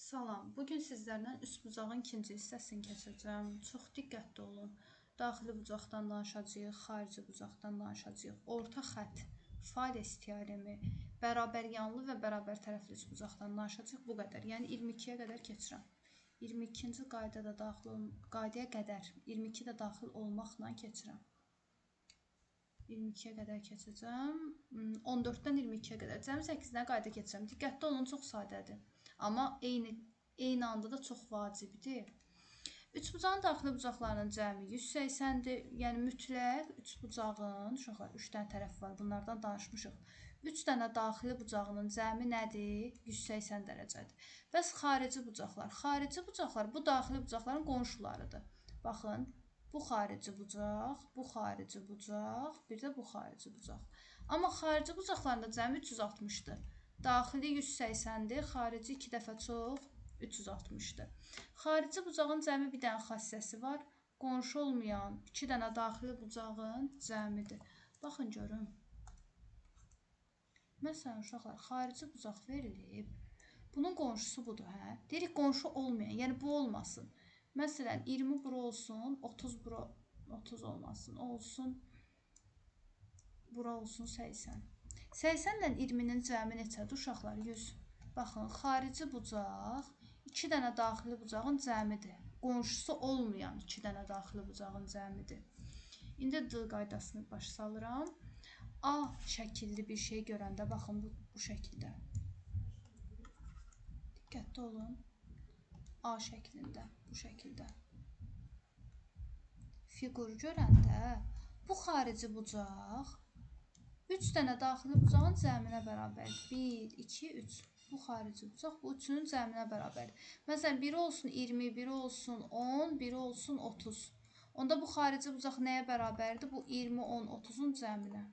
Salam, bugün sizlərlə üstbucağın ikinci hissəsini keçəcəm. Çox diqqətli olun. Daxili bucaqdan danışacağıq, xarici bucaqdan danışacağıq. Orta xətt, fales teoremi, bərabər yanlı və bərabər tərəfli üçbucaqdan danışacağıq. Bu qədər. Yəni 22-yə qədər keçirəm. 22-ci qaydaya qədər 22 də daxil olmaqla keçirəm. 22-yə qədər keçəcəm. 14-dən 22-yə qədər. Cəmi 8-dən qayda keçirəm. Diqqətli olun, çox sadədir. Amma eyni anda da çox vacibdir. Üçbucağın daxili bucaqlarının cəmi 180-dir. Yəni mütləq üçbucağın, uşaqlar 3 dənə tərəf var. Bunlardan danışmışıq. 3 dənə daxili bucağının cəmi nədir? 180 dərəcədir. Bəs xarici bucaqlar? Xarici bucaqlar bu daxili bucaqların qonşularıdır. Baxın, bu xarici bucaq, bu xarici bucaq, bir də bu xarici bucaq. Amma xarici bucaqlarında cəmi 360-dır. Daxili 180-dir, xarici 2 dəfə çox 360-dır. Xarici bucağın cəmi bir dənə xassəsi var. Qonşu olmayan 2 dənə daxili bucağın cəmidir. Baxın görün. Məsələn, uşaqlar, xarici bucaq verilib. Bunun qonşusu budur, hə? Deyirik, qonşu olmayan, yəni bu olmasın. Məsələn, 20 bura olsun, 30 bura 30 olmasın, bura olsun 80. 80 ilə 20-nin cəmi neçədir uşaqlar? 100. Baxın, xarici bucaq 2 dənə daxili bucağın cəmidir. Qonşusu olmayan 2 dənə daxili bucağın cəmidir. İndi D qaydasını başa salıram. A şəkilli bir şey görəndə, baxın bu şəkildə. Diqqətli olun. A şəklində, bu şəkildə. Fiqur görəndə bu xarici bucaq 3 dənə daxili bucağın cəminə bərabərdir. 1, 2, 3. Bu xarici bucaq bu üçünün cəminə bərabərdir. Məsələn, biri olsun 20, biri olsun 10, biri olsun 30. Onda bu xarici bucaq nəyə bərabərdir? Bu 20, 10, 30-un cəminə.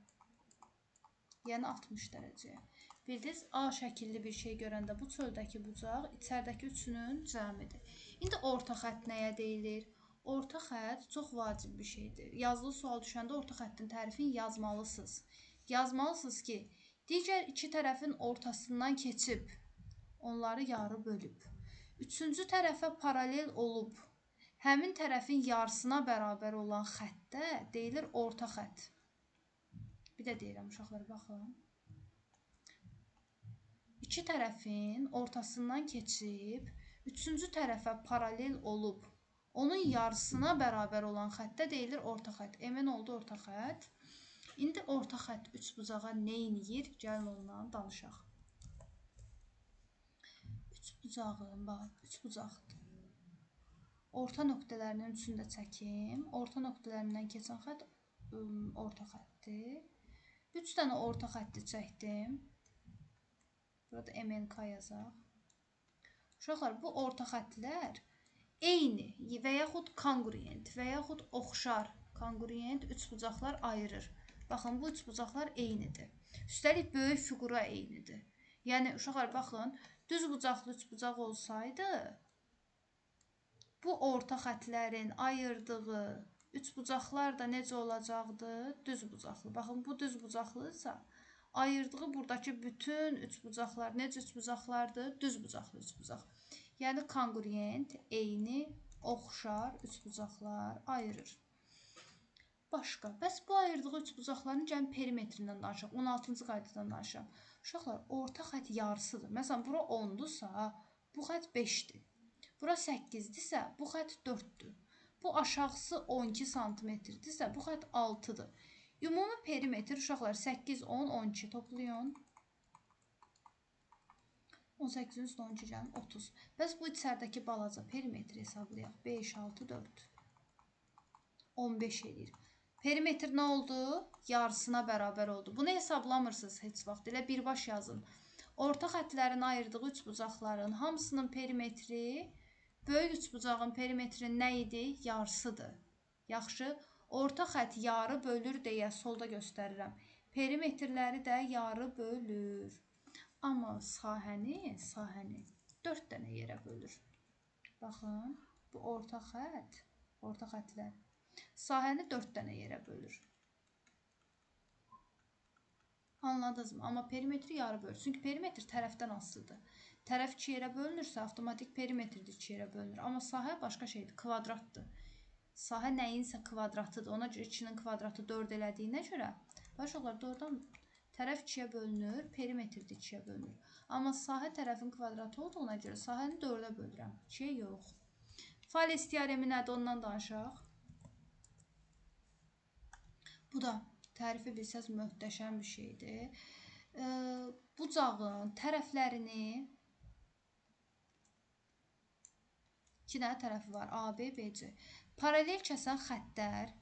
Yəni 60 dərəcəyə. Bildiniz, A şəkilli bir şey görəndə bu çöldəki bucaq içəridəki üçünün cəmidir. İndi orta xətt nəyə deyilir? Orta xətt çox vacib bir şeydir. Yazılı sual düşəndə orta xəttin tərifini yazmalısınız. Yazmalısınız ki, digər iki tərəfin ortasından keçib, onları yarı bölüb. Üçüncü tərəfə paralel olub, həmin tərəfin yarısına bərabər olan xəttə deyilir orta xətt. Bir də deyirəm uşaqlar, baxın. İki tərəfin ortasından keçib, üçüncü tərəfə paralel olub, onun yarısına bərabər olan xəttə deyilir orta xətt. Emin oldu orta xətt. İndi orta xətt üçbucağa nə eləyir? Gəlin ondan danışaq. Üçbucaqdır. Orta nöqtələrinin üçünü də çəkim. Orta nöqtələrindən keçən xətt orta xəttdir. 3 dənə orta xətti çəkdim. Burada MNK yazaq. Uşaqlar, bu orta xəttlər eyni və yaxud kongruent və yaxud oxşar kongruent üçbucaqlar ayırır. Baxın, bu üçbucaqlar eynidir. Üstəlik, böyük fiqura eynidir. Yəni, uşaqlar, baxın, düz bucaqlı üçbucaq olsaydı, bu orta xəttlərin ayırdığı üçbucaqlar da necə olacaqdı? Düz bucaqlı. Baxın, bu düz bucaqlıdırsa, ayırdığı buradakı bütün üçbucaqlar necə üçbucaqlardır? Düz bucaqlı üçbucaq. Yəni, kongruent, eyni, oxşar üçbucaqlar ayırır. Başqa. Bəs bu ayırdığı üçbucaqların gəlin perimetrindən danışaq. 16-cı qaydadan danışaq. Uşaqlar, orta xətt yarısıdır. Məsələn, bura 10-dursa, bu xətt 5-dir. Bura 8-dirsə, bu xətt 4-dür. Bu aşağısı 12 santimetrdirsə, bu xətt 6-dır. Ümumi perimetr uşaqlar 8, 10, 12 toplayın. 18-in üstə 12 gəlin 30. Bəs bu içəridəki balaca perimetri hesablayaq. 5, 6, 4. 15 edir. Perimetr nə oldu? Yarısına bərabər oldu. Bunu hesablamırsınız heç vaxt. Elə birbaş yazın. Orta xəttlərin ayırdığı üçbucaqların hamısının perimetri, böyük üçbucağın perimetri nə idi? Yarısıdır. Yaxşı. Orta xətt yarı bölür deyə solda göstərirəm. Perimetrləri də yarı bölür. Amma sahəni 4 dənə yerə bölür. Baxın, bu orta xəttlər. Sahəni 4 dənə yerə bölür. Anladınız mı? Amma perimetri yarı bölür. Çünki perimetr tərəfdən asılıdır. Tərəf 2 yerə bölünürsə, avtomatik perimetr də 2 yerə bölünür. Amma sahə başqa şeydir, kvadratdır. Sahə nəyinsə kvadratıdır. Ona görə 2-nin kvadratı 4 elədiyinə görə, uşaqlar doğrudan tərəf 2-yə bölünür, perimetr də 2-yə bölünür. Amma sahə tərəfin kvadratı olduğuna görə sahəni 4-ə bölürəm, 2-yə yox. Fales teoremi nədir, ondan danışaq. Bu da tərifi bilsəz möhtəşəm bir şeydir. Bucağın tərəflərini, 2 dənə tərəfi var, A, B, B, C. Paralel kəsən xəttlər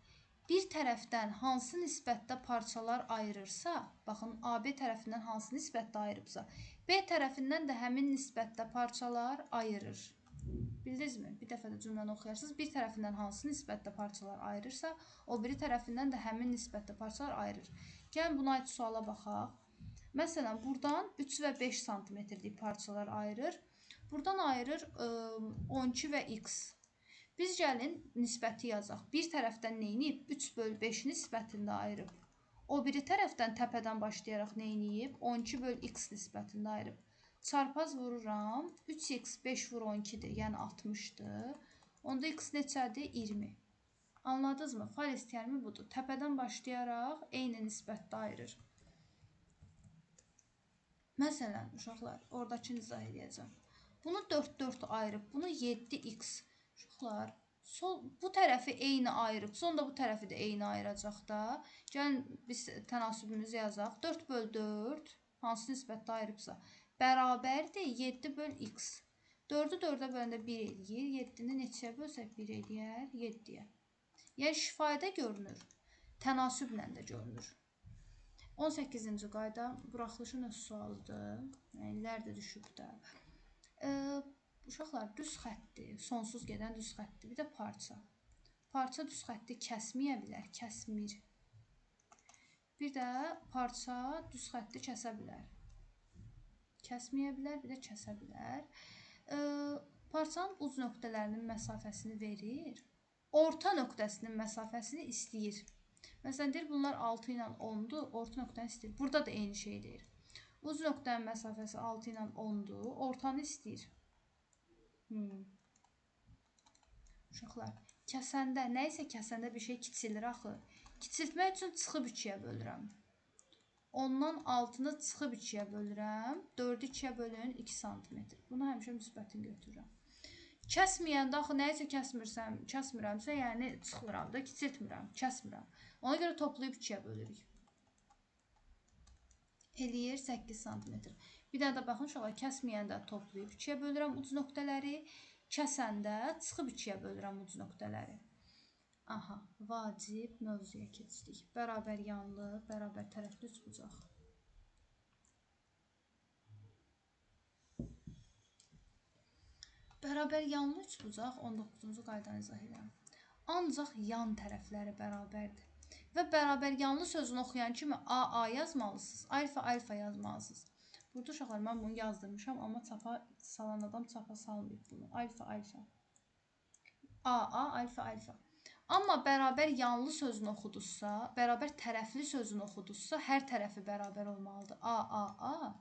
bir tərəfdən hansı nisbətdə parçalar ayırırsa, baxın, AB tərəfindən hansı nisbətdə ayırıbsa, B tərəfindən də həmin nisbətdə parçalar ayırır. Bildinizmi? Bir dəfə də cümləni oxuyarsınız. Bir tərəfindən hansı nisbətdə parçalar ayırırsa, o biri tərəfindən də həmin nisbətdə parçalar ayırır. Gəlin buna aid suala baxaq. Məsələn, buradan 3 və 5 santimetrlik parçalar ayırır. Buradan ayırır 12 və x. Biz gəlin nisbəti yazaq. Bir tərəfdən neyniyib? 3/5 nisbətində ayırıb. O biri tərəfdən təpədən başlayaraq neyniyib? 12/x nisbətində ayırıb. Çarpaz vururam. 3x 5 vur 12-dir, yəni 60-dır. Onda x neçədir? 20. Anladınızmı? Fales teoremi budur. Təpədən başlayaraq eyni nisbətdə ayırır. Məsələn, uşaqlar, oradakını izah edəcəm. Bunu 4 ayırıb, bunu 7x. Uşaqlar, bu tərəfi eyni ayırıb, sonra bu tərəfi də eyni ayıracaq da. Gəlin biz tənasübümüzü yazaq. 4/4 hansı nisbətdə ayırıbsa bərabərdir 7/x. 4-ü 4-ə böləndə 1 eləyir. 7-ni neçəyə bölsək 1 eləyər? 7-yə. Yəni şifayədə görünür, tənasüblə də görünür. 18-ci qayda buraxılışın öz sualıdır. Yəni, illər də düşüb də. Uşaqlar, düz xətdir, sonsuz gedən düz xətdir. Bir də parça. Parça düz xətti kəsməyə bilər, kəsmir. Bir də parça düz xətti kəsə bilər. Kəsməyə bilər, bir də kəsə bilər. Parçanın uc nöqtələrinin məsafəsini verir. Orta nöqtəsinin məsafəsini istəyir. Məsələn, deyir, bunlar 6 ilə 10-dur, orta nöqtəni istəyir. Burada da eyni şey deyir. Uc nöqtənin məsafəsi 6 ilə 10-dur, ortanı istəyir. Uşaqlar, kəsəndə, nəysə kəsəndə bir şey kiçilir axı. Kiçiltmək üçün çıxıb 2-yə bölürəm. Ondan 6-nı çıxıb 2-yə bölürəm. 4-ü 2-yə bölün 2 cm. Bunu həmişə müsbətin götürürəm. Kəsməyəndə axı nəysə kəsmirəmsə, yəni çıxmıram da, kiçiltmirəm, kəsmirəm. Ona görə toplayıb 2-yə bölürük. Eləyir 8 cm. Bir daha da baxın, uşaqlar, kəsməyəndə toplayıb 2-yə bölürəm uc nöqtələri, kəsəndə çıxıb 2-yə bölürəm uc nöqtələri. Aha, vacib mövzuya keçdik. Bərabər yanlı, bərabər tərəfli üçbucaq. Bərabər yanlı üçbucaq 19-cu qaydanı izah edirəm. Ancaq yan tərəfləri bərabərdir. Və bərabər yanlı sözünü oxuyan kimi A yazmalısınız, alfa yazmalısınız. Burada uşaqlar, mən bunu yazdırmışam, amma çapa salan adam çapa salmayıb bunu. Alfa. Alfa. Amma bərabər yanlı sözünü oxuduzsa, bərabər tərəfli sözünü oxuduzsa, hər tərəfi bərabər olmalıdır. A.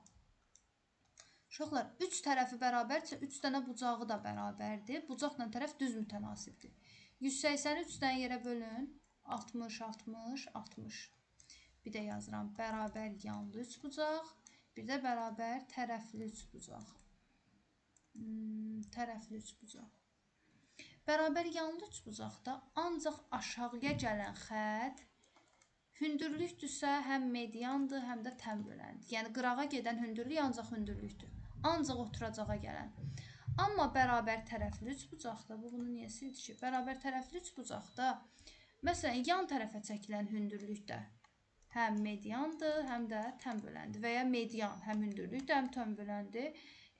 Uşaqlar, 3 tərəfi bərabərdirsə, 3 dənə bucağı da bərabərdir. Bucaqla tərəf düz mütənasibdir. 180-i 3 dənə yerə bölün. 60. Bir də yazıram, bərabər yanlı üçbucaq. Bir də bərabər tərəfli üçbucaq. Bərabər yanlı üçbucaqda ancaq aşağıya gələn xətt hündürlükdürsə, həm mediandır, həm də tən böləndir. Yəni, qırağa gedən hündürlük ancaq hündürlükdür. Ancaq oturacağa gələn. Amma bərabər tərəfli üçbucaqda, bunu niyə sildi ki? Bərabər tərəfli üçbucaqda, məsələn, yan tərəfə çəkilən hündürlükdə həm mediandır, həm də tən böləndir. Və ya median həm hündürlükdə, həm tən böləndir.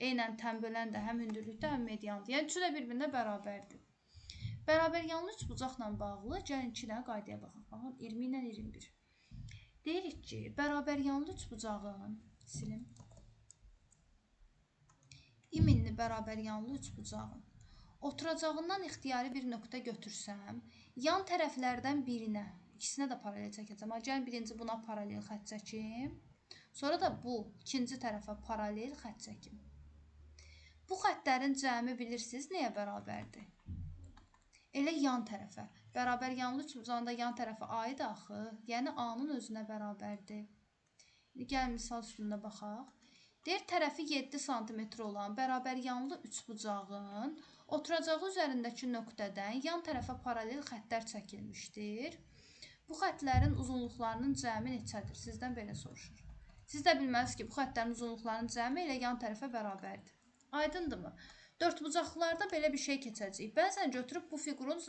Eynən tən bölən də həm hündürlükdə, həm mediandır. Yəni, üçü də bir-birinə bərabərdir. Bərabər yanlı üçbucaqla bağlı gəlin 2 dənə qaydaya baxaq. Baxın, 20 ilə 21. Deyirik ki, bərabər yanlı üçbucağın, silim. İminli bərabər yanlı üçbucağın oturacağından ixtiyari bir nöqtə götürsəm, yan tərəflərdən birinə, ikisinə də paralel çəkəcəm. Gəlin, birinci buna paralel xətt çəkim. Sonra da bu ikinci tərəfə paralel xətt çəkim. xəttlərin cəmi bilirsiniz nəyə bərabərdir? Elə yan tərəfə. Bərabər yanlı üçbucağında yan tərəfə aid axı, yəni A-nın özünə bərabərdir. Gəl misal üstündə baxaq. Deyir, tərəfi 7 sm olan bərabər yanlı üçbucağın oturacağı üzərindəki nöqtədən yan tərəfə paralel xəttlər çəkilmişdir. Bu xəttlərin uzunluqlarının cəmi neçədir? Sizdən belə soruşur. Siz də bilməlisiniz ki, bu xəttlərin uzunluqlarının cəmi elə yan tərəfə bərabərdir. Aydındırmı? Dördbucaqlılarda belə bir şey keçəcək. Bəzən götürüb bu fiqurun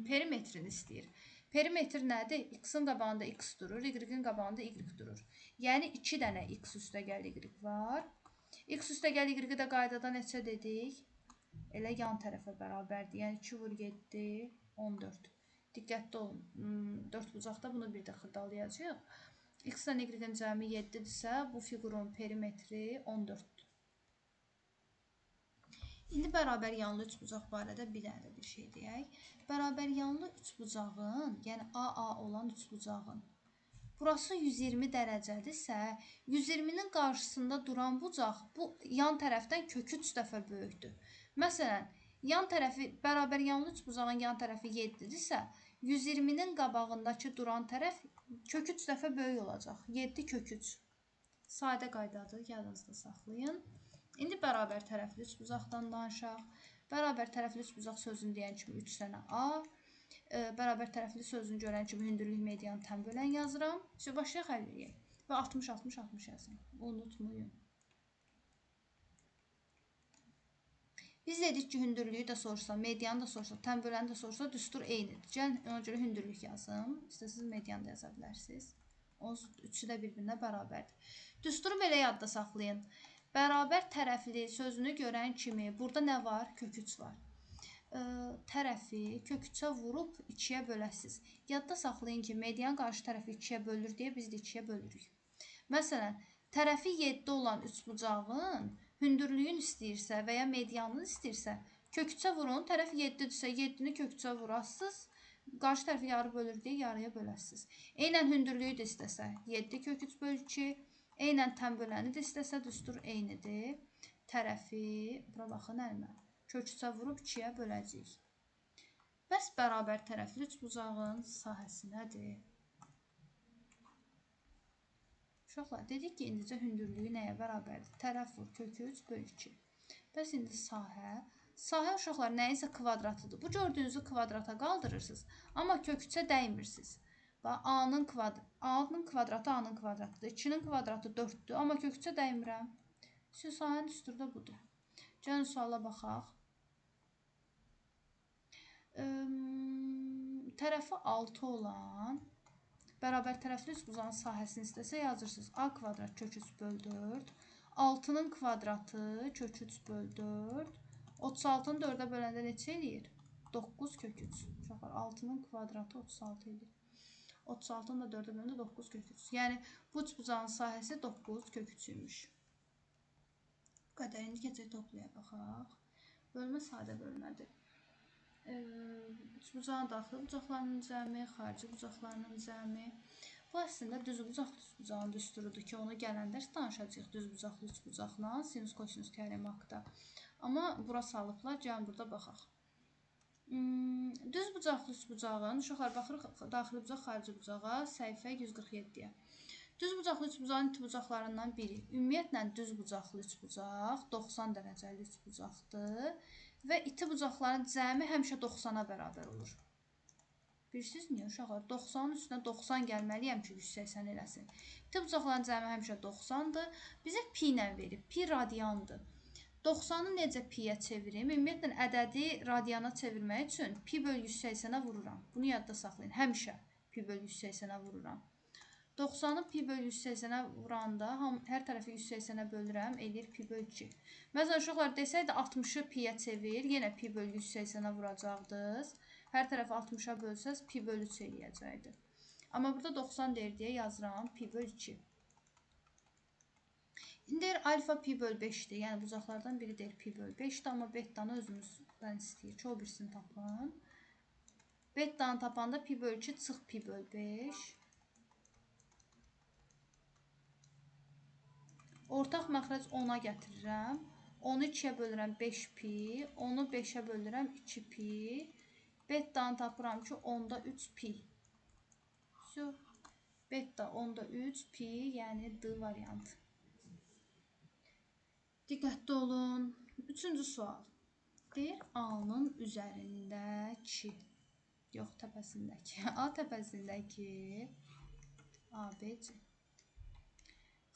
perimetrini istəyir. Perimetr nədir? X-in qabağında X durur, Y-in qabağında Y durur. Yəni 2 dənə X üstəgəl Y var. X üstəgəl Y-i də qaydada neçə dedik? Elə yan tərəfə bərabərdir. Yəni 2 vur 7, 14. Diqqətli olun. Dördbucaqda bunu bir də xırdalayacağıq. X-dən Y-in cəmi 7-dirsə, bu fiqurun perimetri 14-dür. İndi bərabər yanlı üçbucaq barədə bir dənə də bir şey deyək. Bərabər yanlı üçbucağın, yəni AA olan üçbucağın burası 120 dərəcədirsə, 120-nin qarşısında duran bucaq bu yan tərəfdən kök 3 dəfə böyükdür. Məsələn, yan tərəfi bərabər yanlı üçbucağın yan tərəfi 7-dirsə, 120-nin qabağındakı duran tərəf kök 3 dəfə böyük olacaq. 7 kök 3. Sadə qaydadır, yadınızda saxlayın. İndi bərabər tərəfli üçbucaqdan danışaq. Bərabər tərəfli üçbucaq sözünü deyən kimi 3 dənə A. Bərabər tərəfli sözünü görən kimi hündürlük medianı tən bölən yazıram. Şimdi başlayaq həll edək. Və 60, 60, 60 yazın. Unutmayın. Biz dedik ki, hündürlüyü də sorsa, medianı da sorsa, tən böləni də sorsa, düstur eynidir. Gəlin, ona görə hündürlük yazın. İstəsiniz medianı da yaza bilərsiniz. Üçü də bir-birinə bərabərdir. Düsturu belə yadda saxlayın. Bərabər tərəfli sözünü görən kimi burada nə var? Kök 3 var. Tərəfi kök 3-ə vurub 2-yə böləsiniz. Yadda saxlayın ki, median qarşı tərəfi 2-yə bölür deyə biz də 2-yə bölürük. Məsələn, tərəfi 7 olan üçbucağın hündürlüyünü istəyirsə və ya medianını istəyirsə, kök 3-ə vurun. Tərəf 7-dirsə, 7-ni kök 3-ə vurasınız. Qarşı tərəfi yarı bölür deyə yarıya böləsiniz. Eynən hündürlüyü də istəsə, 7 kök 3 bölü 2. Eynən tən böləni də istəsə, düstur eynidir. Tərəfi, bura baxın əlimə, kök 3-ə vurub 2-yə böləcəyik. Bəs bərabər tərəfli üçbucağın sahəsi nədir? Uşaqlar, dedik ki, indicə hündürlüyü nəyə bərabərdir? Tərəf vur, kök 3 bölü 2. Bəs indi sahə. Sahə uşaqlar nəyinsə kvadratıdır. Bu gördüyünüzü kvadrata qaldırırsınız, amma kök 3-ə dəymirsiniz. A-nın kvadratı A-nın kvadratıdır. 2-nin kvadratı 4-dür. Amma kök 3-ə dəymirəm. Sahənin düsturu da budur. Gəlin suala baxaq. Tərəfi 6 olan bərabər tərəfli üçbucağın sahəsini istəsə yazırsınız. A kvadrat kök 3 bölü 4. 6-nın kvadratı kök 3 bölü 4. 36-nı 4-ə böləndə neçə eləyir? 9 kök 3. Uşaqlar, 6-nın kvadratı 36 eləyir. 36-nı da 4-ə böləndə 9 kök 3. Yəni, bu üçbucağın sahəsi 9 kök 3-üymüş. Bu qədər. İndi keçək topluya baxaq. Bölmə sadə bölmədir. Üçbucağın daxili bucaqlarının cəmi, xarici bucaqlarının cəmi. Bu əslində düzbucaqlı üçbucağın düsturudur ki, onu gələn dərs danışacağıq düzbucaqlı üçbucaqla, sinus kosinus teoremi haqqında. Amma bura salıblar, gəlin burada baxaq. Düz bucaqlı üçbucağın, uşaqlar baxırıq daxili bucaq, xarici bucağa, səhifə 147-yə. Düz bucaqlı üçbucağın iti bucaqlarından biri. Ümumiyyətlə düz bucaqlı üçbucaq 90 dərəcəli üçbucaqdır və iti bucaqların cəmi həmişə 90-a bərabər olur. Bilirsiniz niyə uşaqlar? 90-ın üstünə 90 gəlməliyəm ki, 180 eləsin. İti bucaqların cəmi həmişə 90-dır. Bizə pi ilə verib. Pi radiandır. 90-ı necə pi-yə çevirim? Ümumiyyətlə, ədədi radiana çevirmək üçün pi bölü 180-ə vururam. Bunu yadda saxlayın. Həmişə pi bölü 180-ə vururam. 90-ı pi bölü 180-ə vuranda hər tərəfi 180-ə bölürəm, eləyir pi bölü 2. Məsələn, uşaqlar desəydi 60-ı pi-yə çevir, yenə pi bölü 180-ə vuracaqdınız. Hər tərəfi 60-a bölsəz pi bölü 3 eləyəcəkdir. Amma burada 90 deyir deyə yazıram pi bölü 2. İndi deyir alfa pi bölü 5-dir. Yəni bucaqlardan biri deyir pi bölü 5-dir. Amma bettanı özümüzdən istəyir ki, o birisini tapın. Bettanı tapanda pi bölü 2 çıx pi bölü 5. Ortaq məxrəc 10-a gətirirəm. 10-u 2-yə bölürəm 5 pi, 10-u 5-ə bölürəm 2 pi. Bettanı tapıram ki, 10-da 3 pi. Betta 10-da 3 pi, yəni D variantı. Diqqətli olun. Üçüncü sual. Deyir, A-nın üzərindəki, yox, təpəsindəki, A təpəsindəki ABC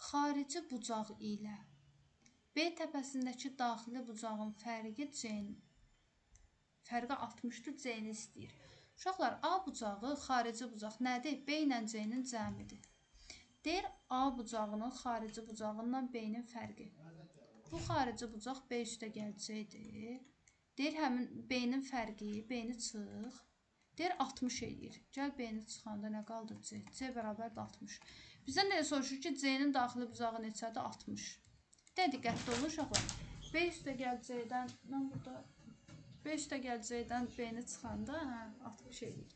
xarici bucaq ilə B təpəsindəki daxili bucağın fərqi 60-dır, C-ni istəyir. Uşaqlar, A bucağı xarici bucaq nədir? B ilə C-nin cəmidir. Deyir, A bucağının xarici bucağından B-nin fərqi. Bu xarici bucaq B üstə gələcəkdir. Deyir, həmin B-nin fərqi, B-ni çıx. Deyir, 60 eləyir. Gəl B-ni çıxanda nə qaldı? C. C bərabərdir 60. Bizdən nə soruşur ki, C-nin daxili bucağı neçədir? 60. Diqqətli olun uşaqlar. B üstə gələcəkdən, mən burada B üstə gələcəkdən B-ni çıxanda 60 eləyir.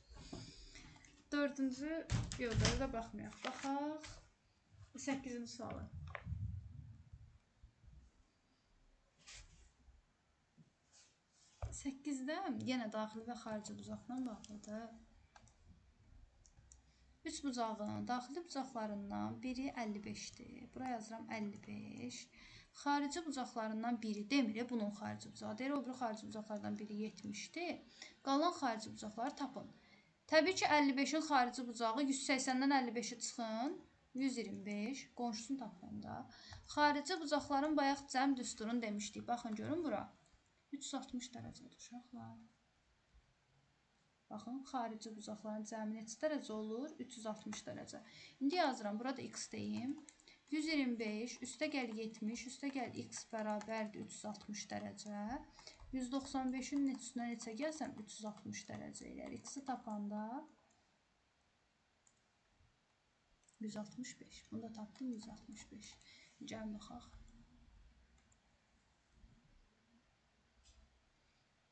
Dördüncü, yox, da baxmayaq. Baxaq 8-ci suala. 8-də yenə daxili və xarici bucaqla bağlıdır. 3 bucağın daxili bucaqlarından biri 55-dir. Buraya yazıram 55. Xarici bucaqlarından biri demir, bunun xarici bucağı. Deyir, o biri xarici bucaqlardan biri 70-dir. Qalan xarici bucaqları tapın. Təbii ki, 55-in xarici bucağı 180-dən 55-i çıxın. 125, qonşusunu tapanda. Xarici bucaqların bayaq cəm düsturunu demişdik. Baxın, görün bura. 360 dərəcədir uşaqlar. Baxın, xarici bucaqların cəmi neçə dərəcə olur? 360 dərəcə. İndi yazıram, burada x deyim. 125, üstə gəl 70, üstə gəl x bərabərdir 360 dərəcə. 195-in üstünə neçə gəlsəm 360 dərəcə eləyər. X-i tapanda 165. Bunu da tapdım 165. Gəl baxaq.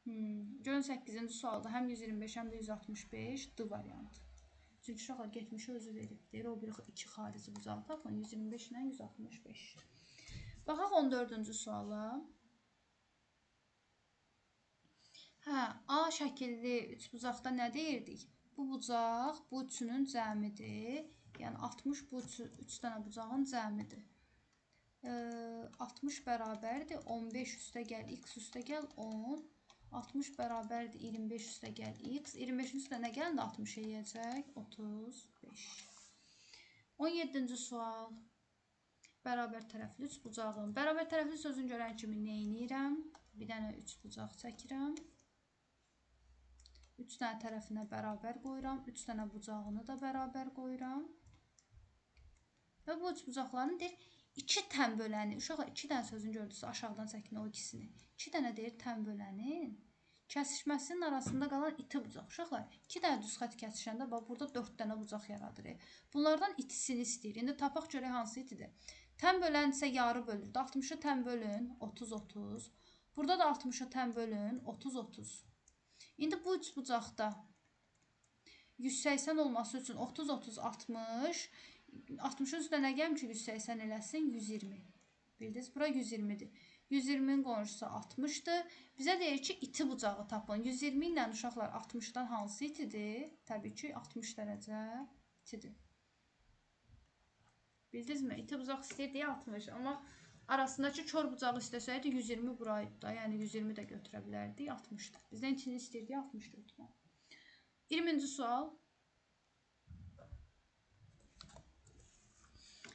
Görün 8-ci sualda həm 125, həm də 165 D variantı. Çünki uşaqlar getmişi özü verib. Deyir, o biri 2 xarici bucağı tapın. 125 ilə 165. Baxaq 14-cü suala. A şəkilli 3 bucaqda nə deyirdik? Bu bucaq bu üçünün cəmidir. Yəni 60 bu 3 dənə bucağın cəmidir. 60 bərabərdir 15 üstə gəl x üstə gəl 10. 60 bərabərdir 25 üstə gəl x. 25-in üstə nə gələndə 60 eləyəcək? 35. 17-ci sual. Bərabər tərəfli 3 bucağın. Bərabər tərəfli sözünü görən kimi nə edirəm? Bir dənə 3 bucaq çəkirəm. 3 dənə tərəfinə bərabər qoyuram. 3 dənə bucağını da bərabər qoyuram. Və bu 3 bucaqların deyir 2 tən böləni. Uşaqlar 2 dənə sözünü gördünüz aşağıdan çəkin o ikisini. 2 dənə deyir tən bölənin kəsişməsinin arasında qalan iti bucaq. Uşaqlar 2 dənə düz xətt kəsişəndə bax burada 4 dənə bucaq yaradır. Bunlardan itisini istəyir. İndi tapaq görək hansı itidir. Tən bölən isə yarı bölürdü. 60-ı tən bölün 30-30. Burada da 60-ı tən bölün 30-30. İndi bu 3 bucaqda 180 olması üçün 30-30-60. 60-ın üstünə nə gəlmiş ki 180 eləsin? 120. Bildiniz, bura 120-dir. 120-nin qonşusu 60-dır. Bizə deyir ki, iti bucağı tapın. 120 ilə uşaqlar 60-dan hansı itidir? Təbii ki, 60 dərəcə itidir. Bildinizmi? İti bucaq istəyir deyə 60. Amma arasındakı kör bucağı istəsəydi 120 buraydı da. Yəni 120 də götürə bilərdik. 60-dır. Bizdən itini istəyir deyə 60 götürəm. 20-ci sual.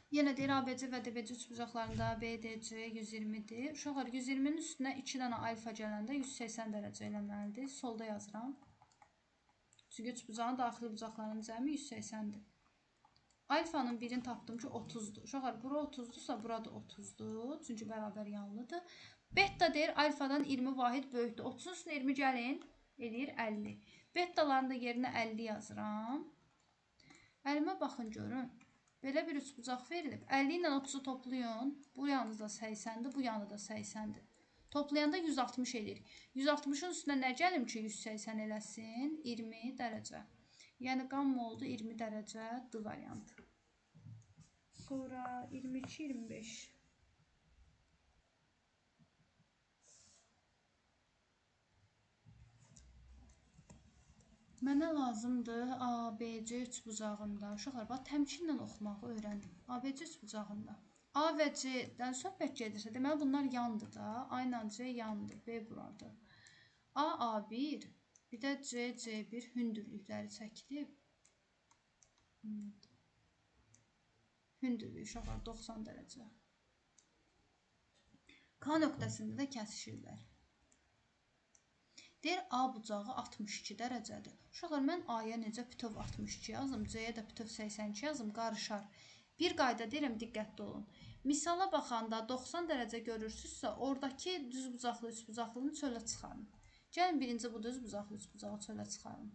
Yenə deyir ABC və DBC 3 bucaqlarında BDC 120-dir. Uşaqlar 120-nin üstünə 2 dənə alfa gələndə 180 dərəcə eləməlidir. Solda yazıram. Çünki 3 bucağın daxili bucaqlarının cəmi 180-dir. Alfanın birini tapdım ki 30-dur. Uşaqlar bura 30-dursa bura da 30-dur. Çünki bərabər yanlıdır. Beta deyir alfadan 20 vahid böyükdür. 30-un üstünə 20 gəlin eləyir 50. Betaların da yerinə 50 yazıram. Əlimə baxın görün. Belə bir 3 bucaq verilib. 50 ilə 30-u toplayın. Bu yanı da 80-dir, bu yanı da 80-dir. Toplayanda 160 eləyir. 160-ın üstünə nə gəlim ki 180 eləsin? 20 dərəcə. Yəni qamma oldu 20 dərəcə D variantı. Sonra 22-25. Mənə lazımdır ABC üçbucağında. Uşaqlar, bax təmkinlə oxumağı öyrəndim. ABC üçbucağında. A və C-dən söhbət gedirsə, deməli bunlar yandır da. A ilə C yandır. B buradır. A, A1, bir də C, C1 hündürlükləri çəkilib. Hündürlük uşaqlar 90 dərəcə. K nöqtəsində də kəsişirlər. Deyir, A bucağı 62 dərəcədir. Uşaqlar, mən A-ya necə bütöv 62 yazım, C-yə də bütöv 82 yazım, qarışar. Bir qayda deyirəm, diqqətli olun. Misala baxanda 90 dərəcə görürsünüzsə, oradakı düzbucaqlı üçbucaqlını çölə çıxarın. Gəlin, birinci bu düzbucaqlı üçbucağı çölə çıxarın.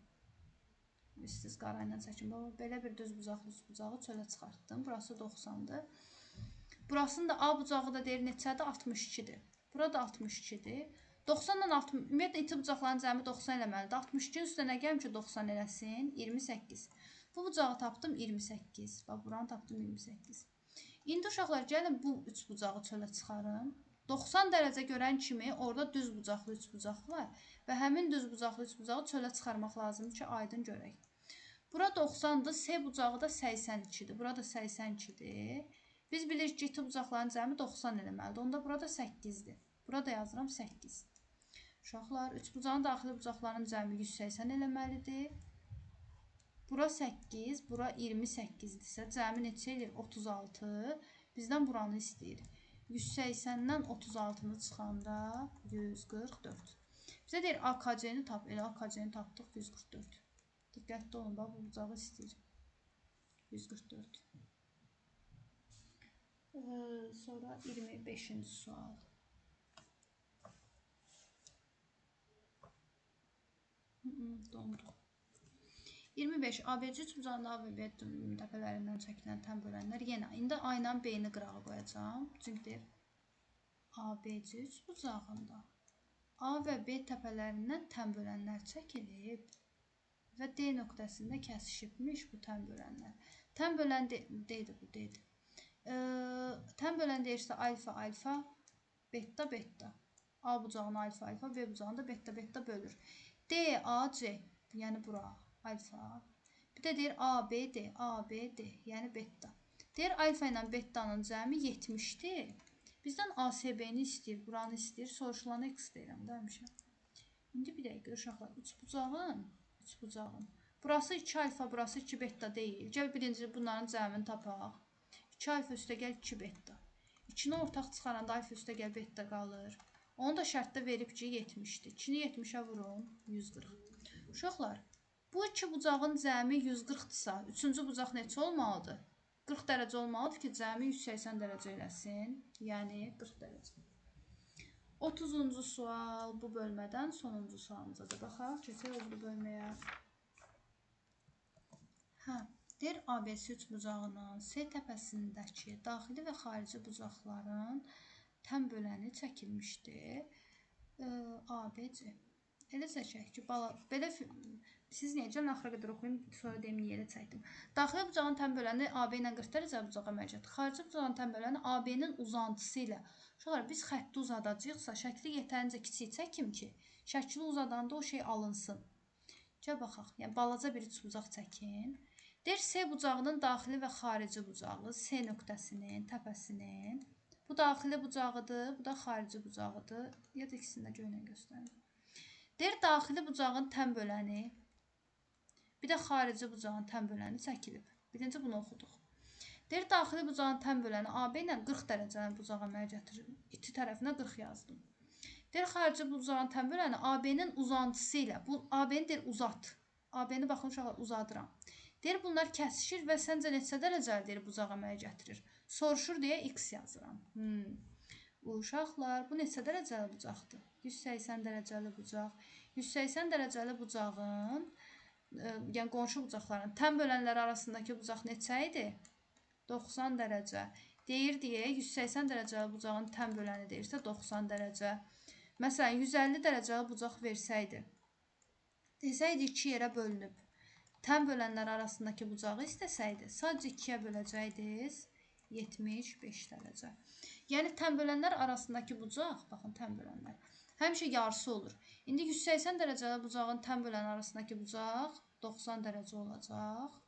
Siz qara ilə çəkin. Belə bir düzbucaqlı üçbucağı çölə çıxartdım. Burası 90-dır. Burasının da A bucağı da deyir neçədir? 62-dir. Burada 62-dir. 90-dan 60, ümumiyyətlə iti bucaqların cəmi 90 eləməlidir. 62-nin üstünə gəlm ki 90 eləsin, 28. Bu bucağı tapdım 28. Bax, buranı tapdım 28. İndi uşaqlar, gəlin bu üç bucağı çölə çıxarım. 90 dərəcə görən kimi orada düz bucaqlı üçbucaq var və həmin düz bucaqlı üçbucağı çölə çıxarmaq lazımdır ki, aydın görək. Bura 90-dır, S bucağı da 82-dir. Burada 82-dir. Biz bilirik ki, iti bucaqların cəmi 90 eləməlidir. Onda burada 8-dir. Burada yazıram 8. Uşaqlar, üçbucağın daxili bucaqlarının cəmi 180 eləməlidir. Bura 8, bura 28-dirsə, cəmi neçə eləyir? 36. Bizdən buranı istəyir. 180-dən 36-nı çıxanda 144. Bizə deyir, AKC-ni tap. Elə AKC-ni tapdıq, 144. Diqqətli olun, bax, bu bucağı istəyir. 144. Sonra 25-ci sual. Dondu. 25. ABC üçbucağında A və B təpələrindən çəkilən təm bölənlər. Yenə, indi A ilə B-ni qırağa qoyacağım. Çünki deyir, ABC üçbucağında A və B təpələrindən təm bölənlər çəkilib və D nöqtəsində kəsişibmiş bu təm bölənlər. Təm bölən deyildi bu, deyildi. Təm bölən deyirsə alfa, alfa, beta, beta. A bucağını alfa, alfa, B bucağını da beta, beta bölür. D, A, C, yəni bura alfa. Bir də deyir A, B, D, A, B, D, yəni beta. Deyir alfa ilə betanın cəmi 70-dir. Bizdən ASB-ni istəyir, buranı istəyir. Soruşulanı X deyirəm də həmişə. İndi bir dəqiqə uşaqlar, üçbucağın. Burası 2 alfa, burası 2 beta deyil. Gəl birinci bunların cəmini tapaq. 2 alfa üstə gəl 2 beta. 2-ni ortaq çıxaranda alfa üstə gəl beta qalır. Onu da şərtdə verib ki 70-dir. 2-ni 70-ə vurun, 140. Uşaqlar, bu iki bucağın cəmi 140-dırsa, üçüncü bucaq neçə olmalıdır? 40 dərəcə olmalıdır ki, cəmi 180 dərəcə eləsin. Yəni 40 dərəcə. 30-cu sual bu bölmədən sonuncu sualımıza da baxaq. Keçək o bölməyə. Deyir, ABC üçbucağının S təpəsindəki daxili və xarici bucaqların təm böləni çəkilmişdir. ABC. Elə çəkək ki, belə siz necə axıra qədər oxuyun, sonra deyim niyə elə çəkdim. Daxili bucağın təm böləni AB ilə 40 dərəcə bucağa mərcəkdir. Xarici bucağın təm böləni AB-nin uzantısı ilə. Uşaqlar, biz xətti uzadacaqsa, şəkli yetərincə kiçik çəkim ki, şəkli uzadanda o şey alınsın. Gəl baxaq, yəni balaca bir üçbucaq çəkin. Deyir, S bucağının daxili və xarici bucağı, S nöqtəsinin, təpəsinin. Bu daxili bucağıdır, bu da xarici bucağıdır. Ya da ikisini də göynə göstərim. Deyir, daxili bucağın təm böləni, bir də xarici bucağın təm böləni çəkilib. Birinci bunu oxuduq. Deyir, daxili bucağın təm böləni AB ilə 40 dərəcəni bucağa əmələ gətirir. İti tərəfinə 40 yazdım. Deyir, xarici bucağın təm böləni AB-nin uzantısı ilə. Bu AB-ni deyir, uzat. AB-ni baxın, uşaqlar, uzadıram. Deyir, bunlar kəsişir və səncə neçə dərəcəli deyir bucağa əmələ gətirir. Soruşur deyə X yazıram. Uşaqlar, bu neçə dərəcəli bucaqdır? 180 dərəcəli bucaq. 180 dərəcəli bucağın, yəni qonşu bucaqların təm bölənləri arasındakı bucaq neçə idi? 90 dərəcə. Deyir deyə 180 dərəcəli bucağın təm böləni deyirsə 90 dərəcə. Məsələn, 150 dərəcəli bucaq versəydi, desəydi 2 yerə bölünüb, təm bölənlər arasındakı bucağı istəsəydi, sadəcə 2-yə böləcəkdiniz 75 dərəcə. Yəni, təm bölənlər arasındakı bucaq, baxın, təm bölənlər, Həmişə yarısı olur. İndi 180 dərəcələ bucağın tən bölən arasındakı bucaq 90 dərəcə olacaq.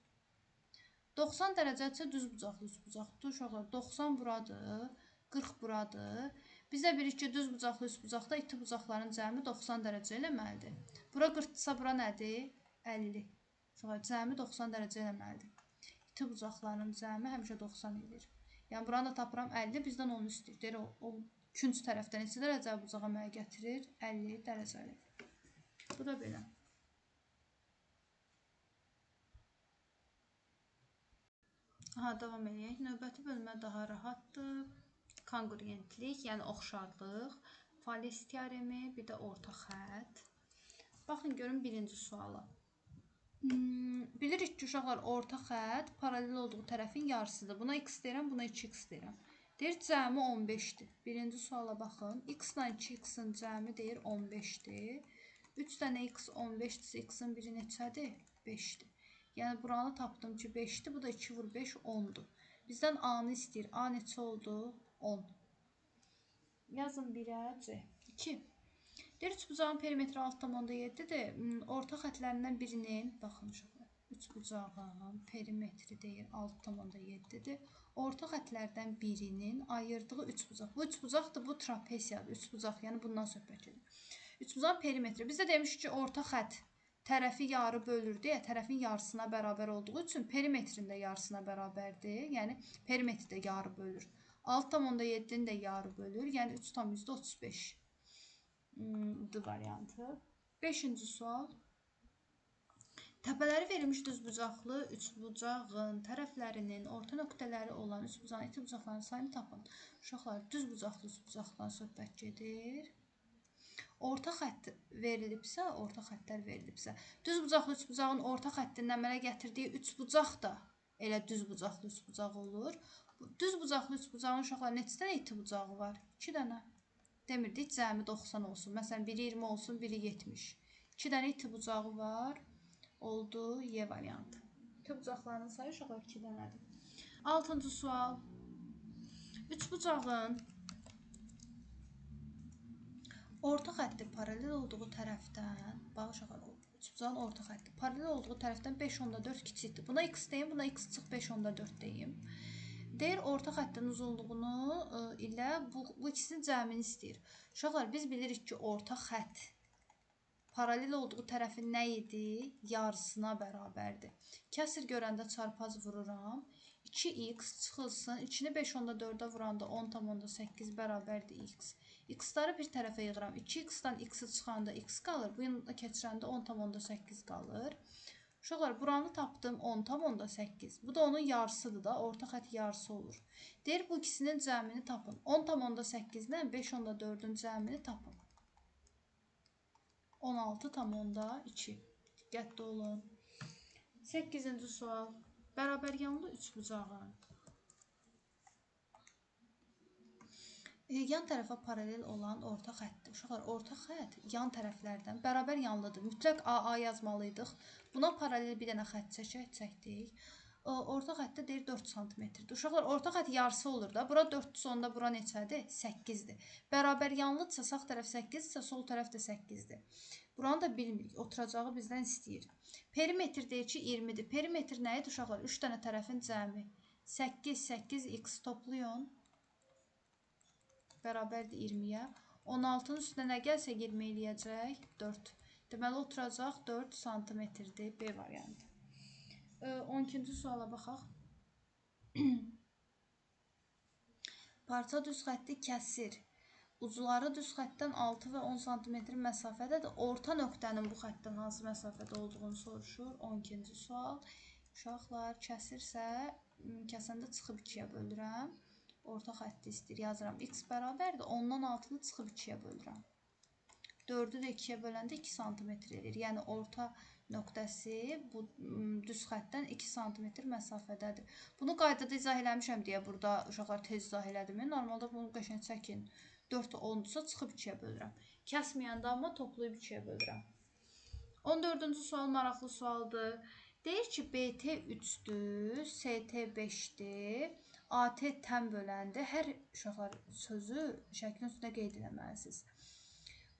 90 dərəcədirsə düz bucaqlı üç bucaqdır. Uşaqlar 90 buradır, 40 buradır. Bizə bilir ki, düz bucaqlı üç bucaqda iti bucaqların cəmi 90 dərəcə eləməlidir. Bura 40-dırsa bura nədir? 50. Uşaqlar cəmi 90 dərəcə eləməlidir. İti bucaqların cəmi həmişə 90 edir. Yəni buranı da tapıram 50, bizdən onu istəyir. Deyir o künc tərəfdən neçə dərəcə bucağa mənə gətirir? 50 dərəcəli. Bu da belə. Davam edək. Növbəti bölmə daha rahatdır. Konqruentlik, yəni oxşarlıq, Fales teoremi, bir də orta xətt. Baxın, görün birinci suala. Bilirik ki, uşaqlar orta xətt paralel olduğu tərəfin yarısıdır. Buna x deyirəm, buna 2x deyirəm. Deyir, cəmi 15-dir. Birinci suala baxın. X ilə 2x-in cəmi deyir 15-dir. 3 dənə x 15-dirsə, x-in biri neçədir? 5-dir. Yəni, buranı tapdım ki, 5-dir. Bu da 2 vur 5, 10-dur. Bizdən A-nı istəyir. A neçə oldu? 10. Yazın 1-ə C. 2. Deyir, üçbucağın perimetri 6,7-dir. Orta xətlərindən birinin, baxın uşaqlar, üçbucağın perimetri deyir 6,7-dir. Orta xətlərdən birinin ayırdığı üçbucaq. Bu üçbucaqdır, bu trapesiyadır. Üçbucaq, yəni bundan söhbət edir. Üçbucağın perimetri. Bizdə demiş ki, orta xət tərəfi yarı bölür deyə, tərəfin yarısına bərabər olduğu üçün perimetrin də yarısına bərabərdir. Yəni, perimetri də yarı bölür. 6,7-ni də yarı bölür. Yəni, 3,35. D variantı. 5-ci sual. Təpələri verilmiş düzbucaqlı üçbucağın tərəflərinin orta nöqtələri olan üçbucağın iti bucaqların sayını tapın. Uşaqlar, düzbucaqlı üçbucaqdan söhbət gedir. Orta xətt verilibsə, orta xəttlər verilibsə, düzbucaqlı üçbucağın orta xəttindən mənə gətirdiyi üçbucaq da elə düzbucaqlı üçbucaq olur. Düzbucaqlı üçbucağın uşaqlar neçə dənə iti bucağı var? 2 dənə. Demirdik, cəmi 90 olsun. Məsələn, biri 20 olsun, biri 70. 2 dənə iti bucağı var. Oldu Y variantı. İti bucaqlarının sayı uşaqlar 2 dənədir. 6-cı sual. Üçbucağın orta xətti paralel olduğu tərəfdən, bax uşaqlar, üçbucağın orta xətti paralel olduğu tərəfdən 5,4 kiçikdir. Buna x deyim, buna x çıx 5,4 deyim. Deyir, orta xəttin uzunluğunu ilə bu ikisinin cəmini istəyir. Uşaqlar, biz bilirik ki, orta xətt paralel olduğu tərəfin nə idi? Yarısına bərabərdir. Kəsir görəndə çarpaz vururam. 2x çıxılsın. 2-ni 5,4-ə vuranda 10,8 bərabərdir x. X-ları bir tərəfə yığıram. 2x-dan x-i çıxanda x qalır. Bu yana keçirəndə 10,8 qalır. Uşaqlar, buranı tapdım 10,8. Bu da onun yarısıdır da. Orta xətt yarısı olur. Deyir, bu ikisinin cəmini tapın. 10,8-dən 5,4-ün cəmini tapın. 16,2. Diqqətli olun. 8-ci sual. Bərabər yanlı üçbucağın yan tərəfə paralel olan orta xəttdir. Uşaqlar, orta xətt yan tərəflərdən bərabər yanlıdır. Mütləq AA yazmalıydıq. Buna paralel bir dənə xətt çəkdik. Orta xəttdə deyir 4 cm-dir. Uşaqlar, orta xətt yarısı olur da. Bura 4-dür, onda bura neçədir? 8-dir. Bərabər yanlıdırsa sağ tərəf 8-dirsə, sol tərəf də 8-dir. Buranı da bilmirik. Oturacağı bizdən istəyir. Perimetr deyir ki, 20-dir. Perimetr nə idi uşaqlar? 3 dənə tərəfin cəmi. 8, 8x toplayın. Bərabərdir 20-yə. 16-nın üstünə nə gəlsə 20 eləyəcək? 4. Deməli, oturacaq 4 cm-dir. B variantı. 12-ci suala baxaq. Parça düz xətti kəsir. Ucları düz xəttdən 6 və 10 cm məsafədədir. Orta nöqtənin bu xəttdən hansı məsafədə olduğunu soruşur. 12-ci sual. Uşaqlar, kəsirsə, kəsəndə çıxıb 2-yə bölürəm. Orta xətti istəyir, yazıram. X bərabərdir. 10-dan 6-nı çıxıb 2-yə bölürəm. 4-ü də 2-yə böləndə 2 cm edir. Yəni, orta nöqtəsi bu düz xəttdən 2 cm məsafədədir. Bunu qaydada izah eləmişəm deyə burada uşaqlar tez izah elədim. Normalda bunu qəşəng çəkin. 4 10-dursa çıxıb 2-yə bölürəm. Kəsməyəndə amma toplayıb 2-yə bölürəm. 14-cü sual maraqlı sualdır. Deyir ki, BT 3-dür, ST 5-dir. AT tən böləndir. Hər uşaqlar sözü şəklin üstündə qeyd eləməlisiniz.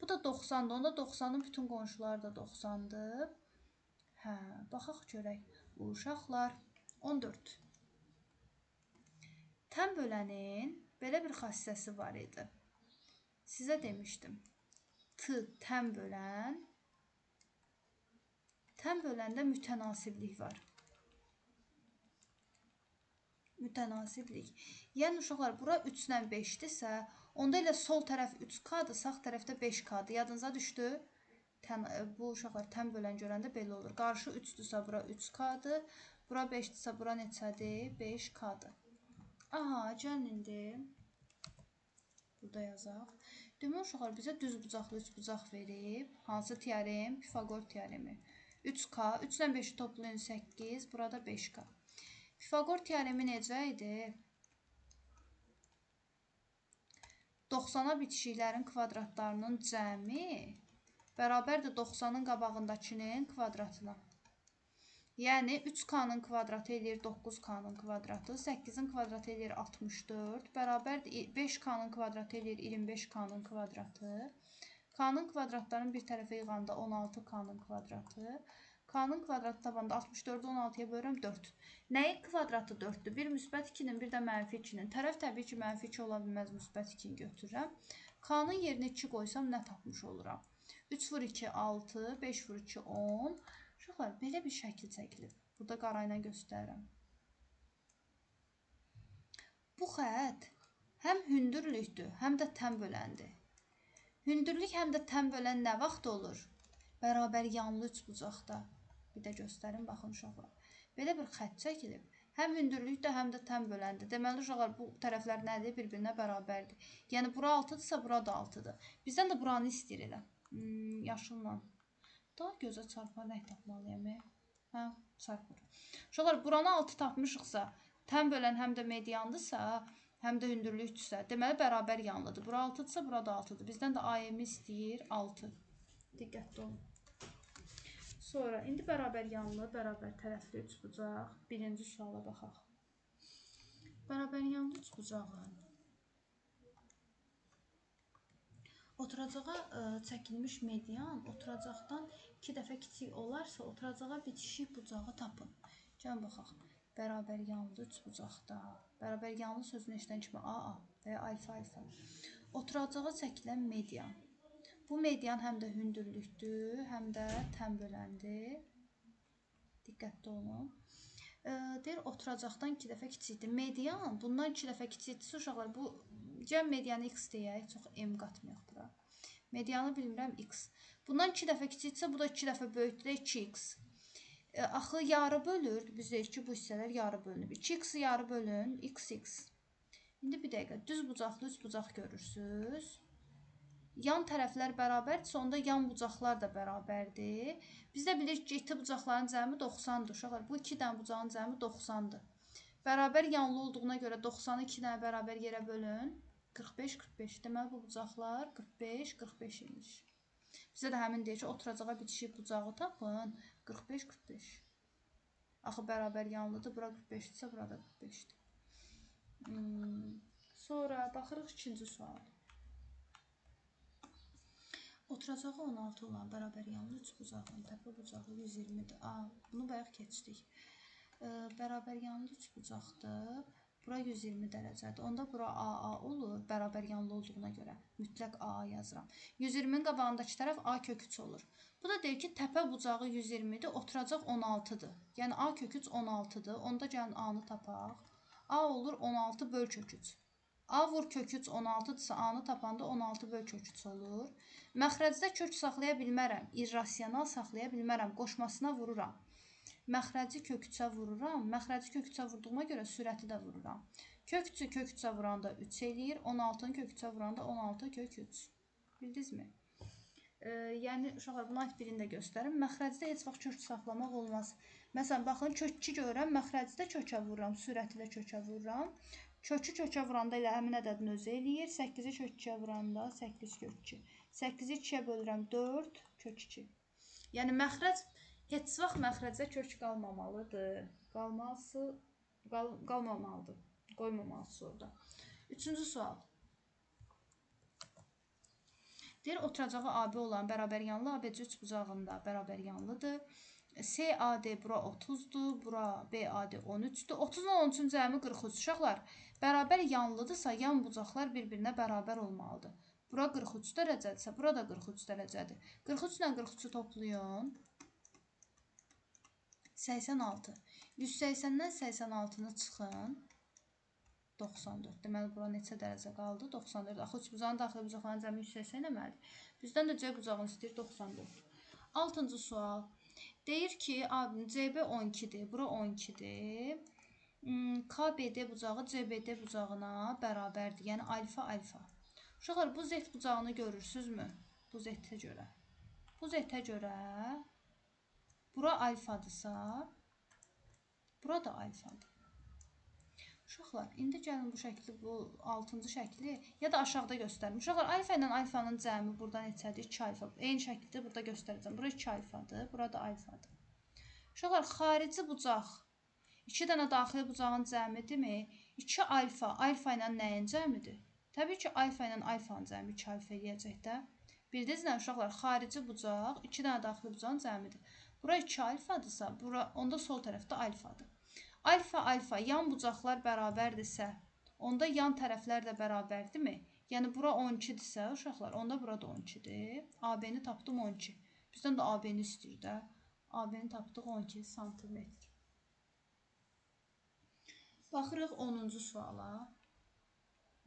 Bu da 90-dır. Onda 90-ın bütün qonşuları da 90-dır. Hə, baxaq görək. Uşaqlar 14. Tən bölənin belə bir xassəsi var idi. Sizə demişdim. Tən böləndə mütənasiblik var. Mütənasiblik. Yəni uşaqlar, bura 3-lə 5-dirsə, onda elə sol tərəf 3K-dır, sağ tərəfdə 5K-dır. Yadınıza düşdü? Bu uşaqlar tən bölən görəndə belə olur. Qarşı 3-dürsə, bura 3K-dır. Bura 5-dirsə, bura neçədir? 5K-dır. Aha, gəlin indi. Burada yazaq. Demək uşaqlar bizə düz bucaqlı 3 bucaq verib. Hansı teorem? Pifaqor teoremi. 3K, 3 ilə 5-i toplayın 8, burada 5K. Pifaqor teoremi necə idi? 90-a bitişiklərin kvadratlarının cəmi bərabərdir 90-ın qabağındakının kvadratına. Yəni 3K-nın kvadratı eləyir 9K-nın kvadratı, 8-in kvadratı eləyir 64, bərabərdir 5K-nın kvadratı eləyir 25K-nın kvadratı. K-nın kvadratlarını bir tərəfə yığanda 16K-nın kvadratı. K-nın kvadratı tabanda 64-ü 16-ya bölürəm 4. Nəyin kvadratı 4-dür? Bir müsbət 2-nin, bir də mənfi 2-nin. Tərəf təbii ki, mənfi 2 ola bilməz, müsbət 2-ni götürürəm. K-nın yerinə 2 qoysam nə tapmış oluram? 3 vur 2, 6, 5 vur 2, 10. Uşaqlar, belə bir şəkil çəkilib. Burada qara ilə göstərirəm. Bu xətt həm hündürlükdür, həm də tən böləndir. Hündürlük həm də tən bölən nə vaxt olur? Bərabər yanlı üçbucaqda. Bir də göstərin, baxın uşaqlar. Belə bir xətt çəkilib. Həm hündürlük də, həm də tən böləndir. Deməli uşaqlar, bu tərəflər nədir? Bir-birinə bərabərdir. Yəni bura 6-dırsa, bura da 6-dır. Bizdən də buranı istəyir elə. Yaşılla. Daha gözə çarpan rəng tapmalıyam. Hə, çarpır. Uşaqlar, buranı 6 tapmışıqsa, tən bölən həm də mediandırsa, həm də hündürlükdürsə, deməli bərabər yanlıdır. Bura 6-dırsa, bura da 6-dır. Bizdən də AM istəyir 6. Diqqətli olun. Sonra, indi bərabər yanlı, bərabər tərəfli üçbucaq. Birinci suala baxaq. Bərabər yanlı üçbucağın oturacağa çəkilmiş median oturacaqdan 2 dəfə kiçik olarsa, oturacağa bitişik bucağı tapın. Gəlin baxaq. Bərabər yanlı üçbucaqda. Bərabər yanlı sözünü eşidən kimi AA və ya alfa. Oturacağa çəkilən median. Bu median həm də hündürlükdür, həm də tən böləndir. Diqqətli olun. Deyir, oturacaqdan 2 dəfə kiçikdir. Median bundan 2 dəfə kiçikdirsə, uşaqlar, bu gəlin medianı x deyək, çox m qatmayaq bura. Medianı bilmirəm x. Bundan 2 dəfə kiçikdirsə, bu da 2 dəfə böyükdür, 2x. Axı yarı bölür, biz deyirik ki, bu hissələr yarı bölünüb. 2x-i yarı bölün, x. İndi bir dəqiqə, düz bucaqlı üç bucaq görürsünüz. Yan tərəflər bərabərdirsə, onda yan bucaqlar da bərabərdir. Biz də bilirik ki, iti bucaqların cəmi 90-dır. Uşaqlar, bu 2 dənə bucağın cəmi 90-dır. Bərabər yanlı olduğuna görə 90-ı 2 dənə bərabər yerə bölün. 45. Deməli, bu bucaqlar 45 imiş. Bizə də həmin deyir ki, oturacağa bitişik bucağı tapın. 45. Axı, bərabər yanlıdır. Bura 45-dirsə, burada 45-dir. Sonra baxırıq ikinci sual. Oturacağı 16 olan bərabər yanlı üç bucağın təpə bucağı 120-dir. Bunu bayaq keçdik. Bərabər yanlı üç bucaqdır. Bura 120 dərəcədir. Onda bura AA olur, bərabər yanlı olduğuna görə. Mütləq AA yazıram. 120-nin qabağındakı tərəf A kök 3 olur. Bu da deyir ki, təpə bucağı 120-dir, oturacaq 16-dır. Yəni A kök 3 16-dır. Onda gəlin A-nı tapaq. A olur 16 böl kök 3. A vur kök 3 16-dırsa, A-nı tapanda 16 böl kök 3 olur. Məxrəcdə kök saxlaya bilmərəm, irrasional saxlaya bilmərəm, qoşmasına vururam. Məxrəci kök 3-ə vururam. Məxrəci kök 3-ə vurduğuma görə sürəti də vururam. Kök 3-ü kök 3-ə vuranda 3 eləyir. 16-nı kök 3-ə vuranda 16 kök 3. Bildinizmi? Yəni, uşaqlar, buna aid birini də göstərim. Məxrəcdə heç vaxt kök saxlamaq olmaz. Məsələn, baxın, kök 2 görürəm. Məxrəcidə kökə vururam. Sürəti də kökə vururam. Kökü kökə vuranda elə həmin ədədin özü eləyir. 8-i kök 2-yə vuranda 8 kök 2. 8-i 2-yə bölürəm 4 kök 2. Yəni, məxrəc heç vaxt məxrəcə kök qalmamalıdır. Qalmamalıdır. Qoymamalısınız orada. Üçüncü sual. Deyir, oturacağı AB olan bərabəryanlı ABC üçbucağında bərabəryanlıdır. CAD bura 30-dur, bura BAD 13-dür. 30-la 13-ün cəmi 43. Uşaqlar, bərabər yanlıdırsa, yan bucaqlar bir-birinə bərabər olmalıdır. Bura 43 dərəcədirsə, bura da 43 dərəcədir. 43 ilə 43-ü toplayın. 86. 180-dən 86-nı çıxın. 94. Deməli, bura neçə dərəcə qaldı? 94. Axı üçbucağın daxili bucaqların cəmi 180 eləməlidir. Bizdən də C bucağını istəyir 94. 6-cı sual. Deyir ki, CB 12-dir, bura 12-dir. KBD bucağı CBD bucağına bərabərdir. Yəni, alfa, alfa. Uşaqlar, bu Z bucağını görürsünüzmü? Bu Z-ə görə. Bu Z-ə görə bura alfadırsa, bura da alfadır. Uşaqlar, indi gəlin bu şəkli, bu 6-cı şəkli ya da aşağıda göstərim. Uşaqlar, alfa ilə alfanın cəmi burada neçədir? 2 alfa. Eyni şəkildə burada göstərəcəm. Bura 2 alfadır, burada alfadır. Uşaqlar, xarici bucaq 2 dənə daxili bucağın cəmidirmi? 2 alfa, alfa ilə nəyin cəmidir? Təbii ki, alfa ilə alfanın cəmi 2 alfa eləyəcək də. Bildiniz nə uşaqlar? Xarici bucaq 2 dənə daxili bucağın cəmidir. Bura 2 alfadırsa, onda sol tərəfdə alfadır. Alfa, alfa, yan bucaqlar bərabərdirsə, onda yan tərəflər də bərabərdirmi? Yəni, bura 12-dirsə, uşaqlar, onda bura da 12-dir. AB-ni tapdım 12. Bizdən də AB-ni istəyir də. AB-ni tapdıq 12 sm. Baxırıq 10-cu suala.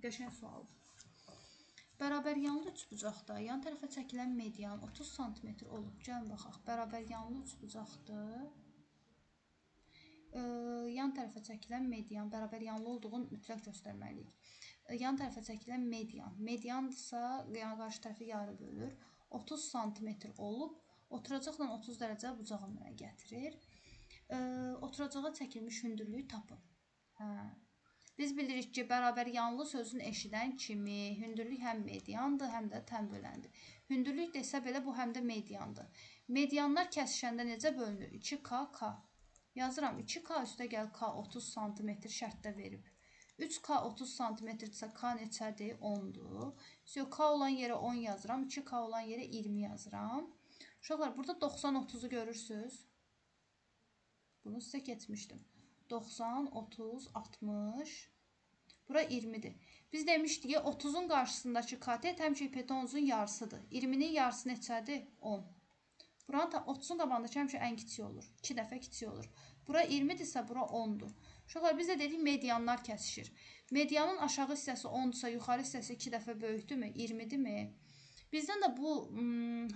Qəşəng sualdır. Bərabəryanlı üçbucaqda yan tərəfə çəkilən median 30 sm olub. Gəlin baxaq. Bərabəryanlı üçbucaqdır. Yan tərəfə çəkilən median, bərabəryanlı olduğunu mütləq göstərməliyik. Yan tərəfə çəkilən median. Mediandırsa, qarşı tərəfi yarı bölür. 30 sm olub, oturacaqla 30 dərəcə bucaq əmələ gətirir. Oturacağa çəkilmiş hündürlüyü tapın. Biz bilirik ki, bərabəryanlı sözünü eşidən kimi hündürlük həm mediandır, həm də tən böləndir. Hündürlük desə belə, bu həm də mediandır. Medianlar kəsişəndə necə bölünür? 2K, K. Yazıram, 2K üstə gəl K 30 sm şərtdə verib. 3K 30 sm-dirsə K neçədir? 10-dur. K olan yerə 10 yazıram, 2K olan yerə 20 yazıram. Uşaqlar, burada 90-30-u görürsünüz. Bunu sizə keçmişdim. 90, 30, 60. Bura 20-dir. Biz demişdik ki, 30-un qarşısındakı katet həmişə hipotenuzun yarısıdır. 20-nin yarısı neçədir? 10. Buranın 30-un qabağındakı həmişə ən kiçik olur. 2 dəfə kiçik olur. Bura 20-dirsə, bura 10-dur. Uşaqlar, biz də dedik, medianlar kəsişir. Medianın aşağı hissəsi 10-dursa, yuxarı hissəsi 2 dəfə böyükdürmü? 20-dirmi? Bizdən də bu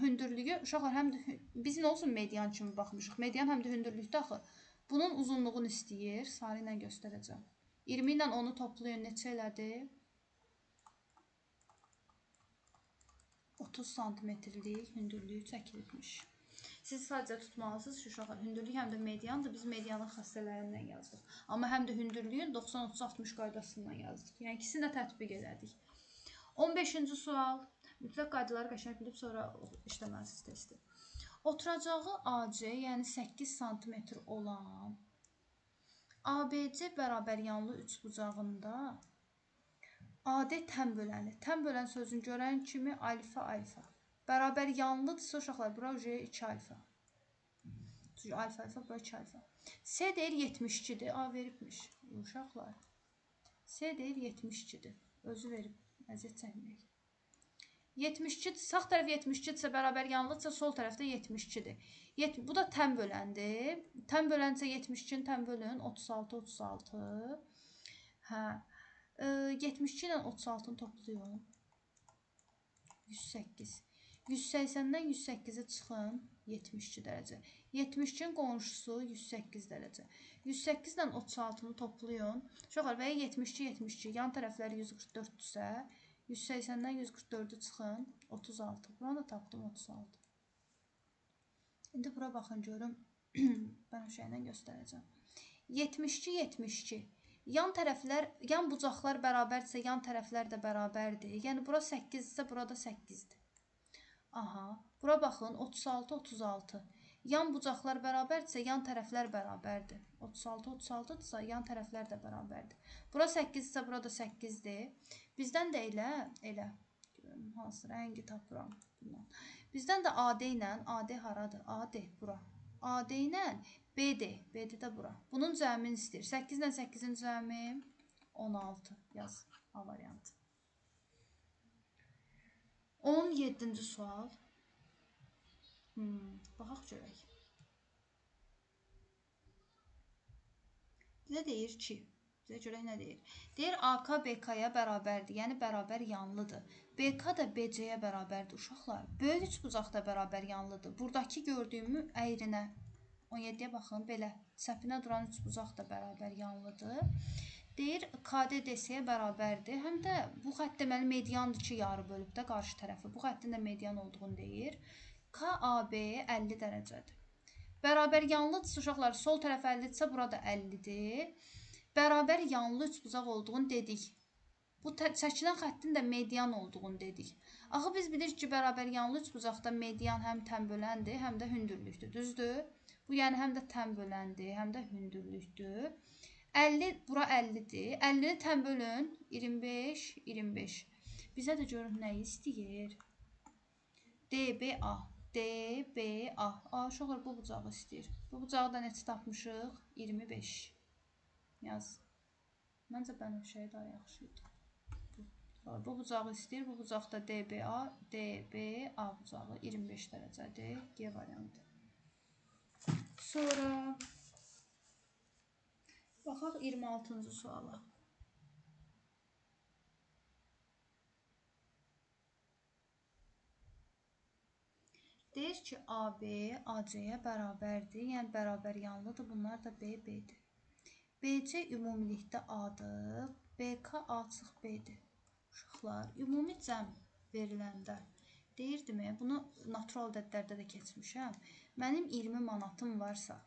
hündürlüyü, uşaqlar, həm də biz nə olsun median kimi baxmışıq. Median həm də hündürlükdə axı. Bunun uzunluğunu istəyir. Sarı ilə göstərəcəm. 20 ilə 10-u toplayın, neçə elədi? 30 sm-lik hündürlüyü çəkilibmiş. Siz sadəcə tutmalısınız ki, uşaqlar, hündürlük həm də mediandır. Biz medianın xassələrindən yazdıq. Amma həm də hündürlüyün 90-30-60 qaydasından yazdıq. Yəni, ikisini də tətbiq elədik. 15-ci sual. Mütləq qaydaları qəşəng bilib, sonra işləməsiniz testi. Oturacağı AC, yəni 8 sm olan ABC bərabəryanlı üçbucağında AD tən böləni. Tən bölən sözünü görən kimi alfa, alfa. Bərabər yanlıdırsa, uşaqlar, bura 2 alfa. Alfa, alfa, bura 2 alfa. S deyir 72-dir. A veribmiş. Uşaqlar. S deyir 72-dir. Özü verib. Əziyyət çəkməyək. 72, sağ tərəf 72-dirsə, bərabər yanlıdırsa, sol tərəfdə 72-dir. Bu da tən böləndir. Tən böləndirsə 72-ni tən bölün. 36, 36. Hə. 72 ilə 36-nı toplayın. 108. 180-dən 108-i çıxın, 72 dərəcə. 72-nin qonşusu 108 dərəcə. 108 ilə 36-nı toplayın. Uşaqlar, və 72, 72, yan tərəfləri 144-dürsə, 180-dən 144-ü çıxın, 36. Buranı da tapdım, 36. İndi bura baxın, görüm, mən o şeylə göstərəcəm. 72, 72. Yan bucaqlar bərabərdirsə, yan tərəflər də bərabərdir. Yəni, bura 8-dirsə, burada 8-dir. Aha, bura baxın, 36, 36. Yan bucaqlar bərabərdirsə, yan tərəflər bərabərdir. 36, 36-dırsa, yan tərəflər də bərabərdir. Bura 8-dirsə, burada 8-dir. Bizdən də elə. Hansı rəngi tapıram bundan. Bizdən də AD ilə, AD haradır? AD bura. AD ilə BD, BD də bura. Bunun cəmini istəyir. 8 ilə 8-in cəmi 16 yaz A variantı. 17-ci sual. Baxaq görək. Bizə deyir ki, bizə görək nə deyir? Deyir AK BK-ya bərabərdir, yəni bərabər yanlıdır. BK da BC-yə bərabərdir uşaqlar. Böyük üçbucaq da bərabər yanlıdır. Buradakı gördüyümü əyrinə 17-yə baxın, belə səpinə duran üçbucaq da bərabər yanlıdır. Deyir KD DC-yə bərabərdir. Həm də bu xətt deməli mediandır ki, yarı bölüb də qarşı tərəfi. Bu xəttin də median olduğunu deyir. KAB 50 dərəcədir. Bərabər yanlıdırsa uşaqlar, sol tərəf 50-dirsə, burada 50-dir. Bərabər yanlı üçbucaq olduğunu dedik. Bu çəkilən xəttin də median olduğunu dedik. Axı biz bilirik ki, bərabər yanlı üçbucaqda median həm tənböləndir, həm də hündürlükdür. Düzdür? Bu yəni həm də tənböləndir, həm də hündürlükdür. 50 bura 50-dir. 50-ni tənbölün 25, 25. Bizə də görün nə istəyir? DBA. DBA. Uşaqlar bu bucağı istəyir. Bu bucağı da neçə tapmışıq? 25. Yaz. Məncə bənövşəyi daha yaxşı idi. Bu bucağı istəyir. Bu bucaq da DBA. DBA bucağı 25 dərəcədir. G variantı. Sonra baxaq 26-cı suala. Deyir ki, AB AC-yə bərabərdir, yəni bərabər yanlıdır. Bunlar da BB-dir. BC ümumilikdə A-dır, BK A-çıx B-dir. Uşaqlar, ümumi cəm veriləndə deyirdimi, bunu natural ədədlərdə də keçmişəm. Mənim 20 manatım varsa,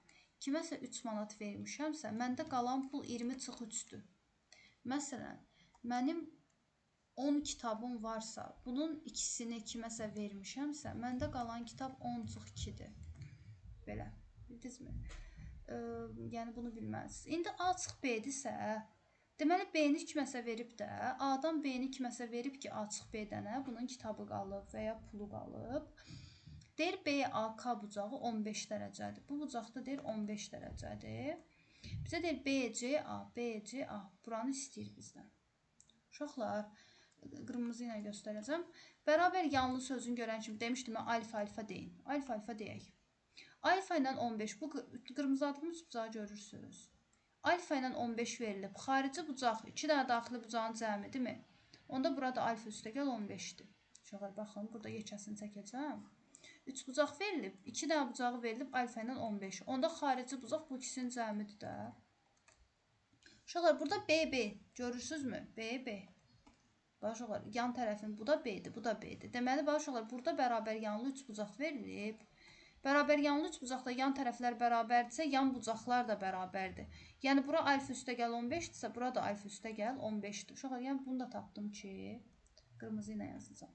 kiməsə 3 manat vermişəmsə, məndə qalan pul 20 çıx 3-dür. Məsələn, mənim 10 kitabım varsa, bunun ikisini kiməsə vermişəmsə, məndə qalan kitab 10 çıx 2-dir. Belə, bildinizmi? Yəni bunu bilməlisiniz. İndi A çıx B-dirsə, deməli B-ni kiməsə verib də, A-dan B-ni kiməsə verib ki, A çıx B-dənə bunun kitabı qalıb və ya pulu qalıb. Deyir BAK bucağı 15 dərəcədir. Bu bucaqda deyir 15 dərəcədir. Bizə deyir BCA, BCA buranı istəyir bizdən. Uşaqlar, qırmızı ilə göstərəcəm. Bərabər yanlı sözünü görən kimi demişdim, alfa deyin. Alfa deyək. Alfa ilə 15, bu qırmızı adımız bucağı görürsünüz. Alfa ilə 15 verilib. Xarici bucaq, 2 dənə daxili bucağın cəmidir mi? Onda burada alfa üstəgəl 15-dir. Uşaqlar, baxın, burada yekəsini çəkəcəm. 3 bucaq verilib, 2 dənə bucağı verilib alfa ilə 15. Onda xarici bucaq bu ikisinin cəmidir də. Uşaqlar, burada BB görürsünüzmü? BB. Uşaqlar, yan tərəfin bu da B-dir, bu da B-dir. Deməli, uşaqlar, burada bərabər yanlı üç bucaq verilib. Bərabər yanlı üç bucaqda yan tərəflər bərabərdirsə, yan bucaqlar da bərabərdir. Yəni, bura alfa üstəgəl 15-dirsə, bura da alfa üstəgəl 15-dir. Uşaqlar, yəni bunu da tapdım ki, qırmızı ilə yazacağım.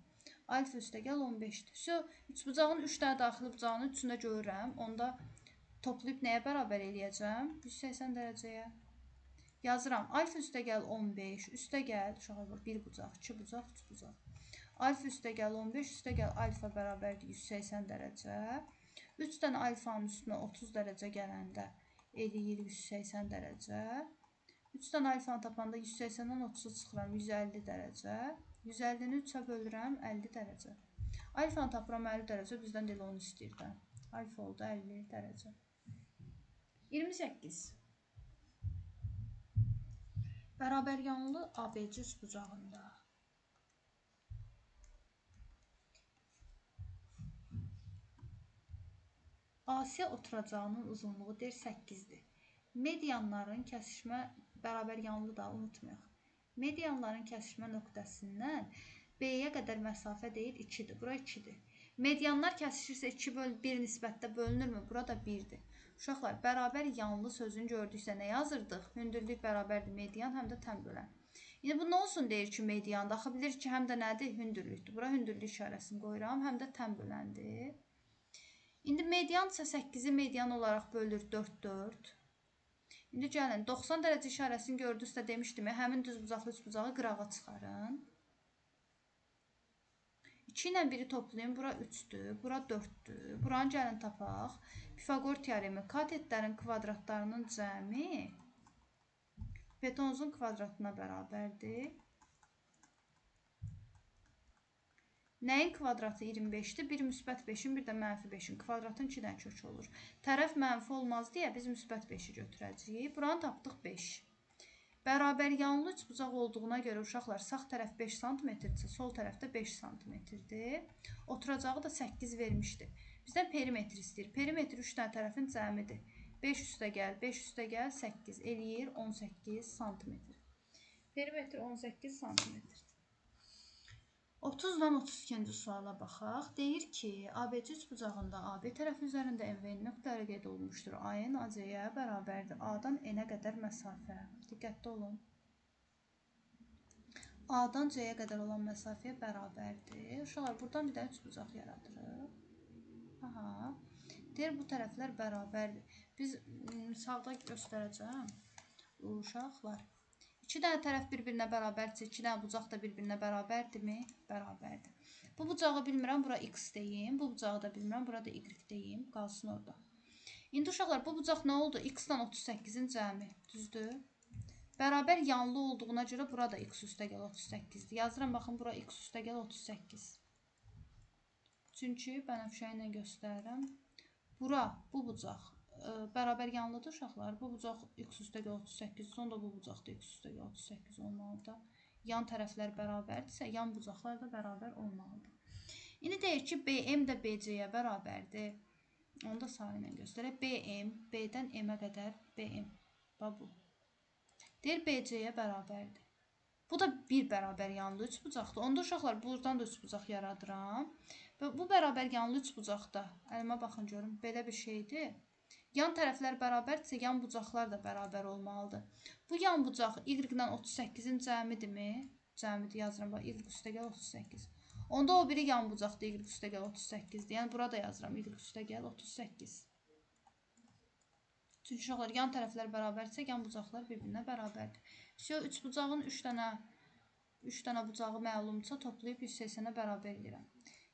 Alfa üstəgəl 15-dir. Üç bucağın 3 dənə daxili bucağını üçündə görürəm. Onda toplayıb nəyə bərabər eləyəcəm? 180 dərəcəyə. Yazıram. Alfa üstəgəl 15, üstəgəl, uşaqlar, 1 bucaq, 2 bucaq, 3 bucaq. Alfa üstəgəl 15, üstəgəl alfa bərabərdir 180 dərəcə. 3 dənə alfanın üstünə 30 dərəcə gələndə eləyir 180 dərəcə. 3 dənə alfanı tapanda 180-dən 30-u çıxıram 150 dərəcə. 150-ni 3-ə bölürəm 50 dərəcə. Alfanı tapıram 50 dərəcə, bizdən də onu istəyir də. Alfa oldu 50 dərəcə. 28. Bərabər yanlı ABC üçbucağında AC oturacağının uzunluğu deyir 8-dir. Medianların kəsişmə bərabər yanlı da unutmayaq. Medianların kəsişmə nöqtəsindən B-yə qədər məsafə deyir 2-dir. Bura 2-dir. Medianlar kəsişirsə 2/1 nisbətdə bölünürmü? Burada 1-dir. Uşaqlar, bərabər yanlı sözünü gördüksə nə yazırdıq? Hündürlük bərabərdir median, həm də tənbölən. İndi bu nə olsun deyir ki, medianda? Axı bilir ki, həm də nədir? Hündürlükdür. Bura hündürlük işarəsini qoyuram, həm də tənböləndir. İndi median isə 8-i median olaraq bölür 4. İndi gəlin, 90 dərəcə işarəsini gördünüzsə demişdim, həmin düz bucaqlı üç bucağı qırağa çıxarın. 2 ilə 1-i toplayın, bura 3-dür, bura 4-dür. Buranı gəlin tapaq. Pifaqor teoremi katetlərin kvadratlarının cəmi hipotenuzun kvadratına bərabərdir. Nəyin kvadratı 25-dir? Bir müsbət 5-in, bir də mənfi 5-in. Kvadratın 2-dən kökü olur. Tərəf mənfi olmaz deyə biz müsbət 5-i götürəcəyik. Buranı tapdıq 5. Bərabər yanlı üçbucaq olduğuna görə uşaqlar sağ tərəf 5 cm-dirsə, sol tərəfdə 5 cm-dir. Oturacağı da 8 vermişdir. Bizdən perimetr istəyir. Perimetr 3 dənə tərəfin cəmidir. 5 üstə gəl, 5 üstə gəl, 8 eləyir 18 cm. Perimetr 18 cm-dir. 30-dan 32-ci suala baxaq. Deyir ki, ABC üçbucağında AB tərəfi üzərində MV nöqtələri qeyd olunmuşdur. A-nin AC-yə bərabərdir. A-dan N-ə qədər məsafə. Diqqətli olun. A-dan C-yə qədər olan məsafəyə bərabərdir. Uşaqlar, buradan bir də üçbucaq yaradırıq. Aha. Deyir, bu tərəflər bərabərdir. Biz sağda göstərəcəm. Uşaqlar. 2 dənə tərəf bir-birinə bərabərdirsə, 2 dənə bucaq da bir-birinə bərabərdirmi? Bərabərdir. Bu bucağı bilmirəm, bura x deyim. Bu bucağı da bilmirəm, bura da y deyim. Qalsın orada. İndi uşaqlar, bu bucaq nə oldu? X-dan 38-in cəmi. Düzdür? Bərabər yanlı olduğuna görə bura da x üstə gəl 38-dir. Yazıram, baxın, bura x üstə gəl 38. Çünki bənövşə ilə göstərirəm. Bura, bu bucaq bərabər yanlıdır uşaqlar. Bu bucaq x üstə gəl 38, sonra bu bucaq da x üstə gəl 38 olmalıdır. Yan tərəflər bərabərdirsə, yan bucaqlar da bərabər olmalıdır. İndi deyir ki, BM də BC-yə bərabərdir. Onu da sarı ilə göstərək. BM, B-dən M-ə qədər BM. Bu. Deyir, BC-yə bərabərdir. Bu da bir bərabər yanlı üçbucaqdır. Onda uşaqlar, buradan da üçbucaq yaradıram. Və bu bərabər yanlı üçbucaqda, əlimə baxın görün, belə bir şeydir. Yan tərəflər bərabərdirsə, yan bucaqlar da bərabər olmalıdır. Bu yan bucaq y-dən 38-in cəmidirmi? Cəmidir, yazıram. Y üstə gəl 38. Onda o biri yan bucaqda y üstə gəl 38-dir. Yəni, burada yazıram. Y üstə gəl 38. Çünki uşaqlar, yan tərəflər bərabərdirsə, yan bucaqlar bir-birinə bərabərdir. Üç bucağın 3 dənə bucağı məlumdursa, toplayıb 180-ə bərabər edirəm.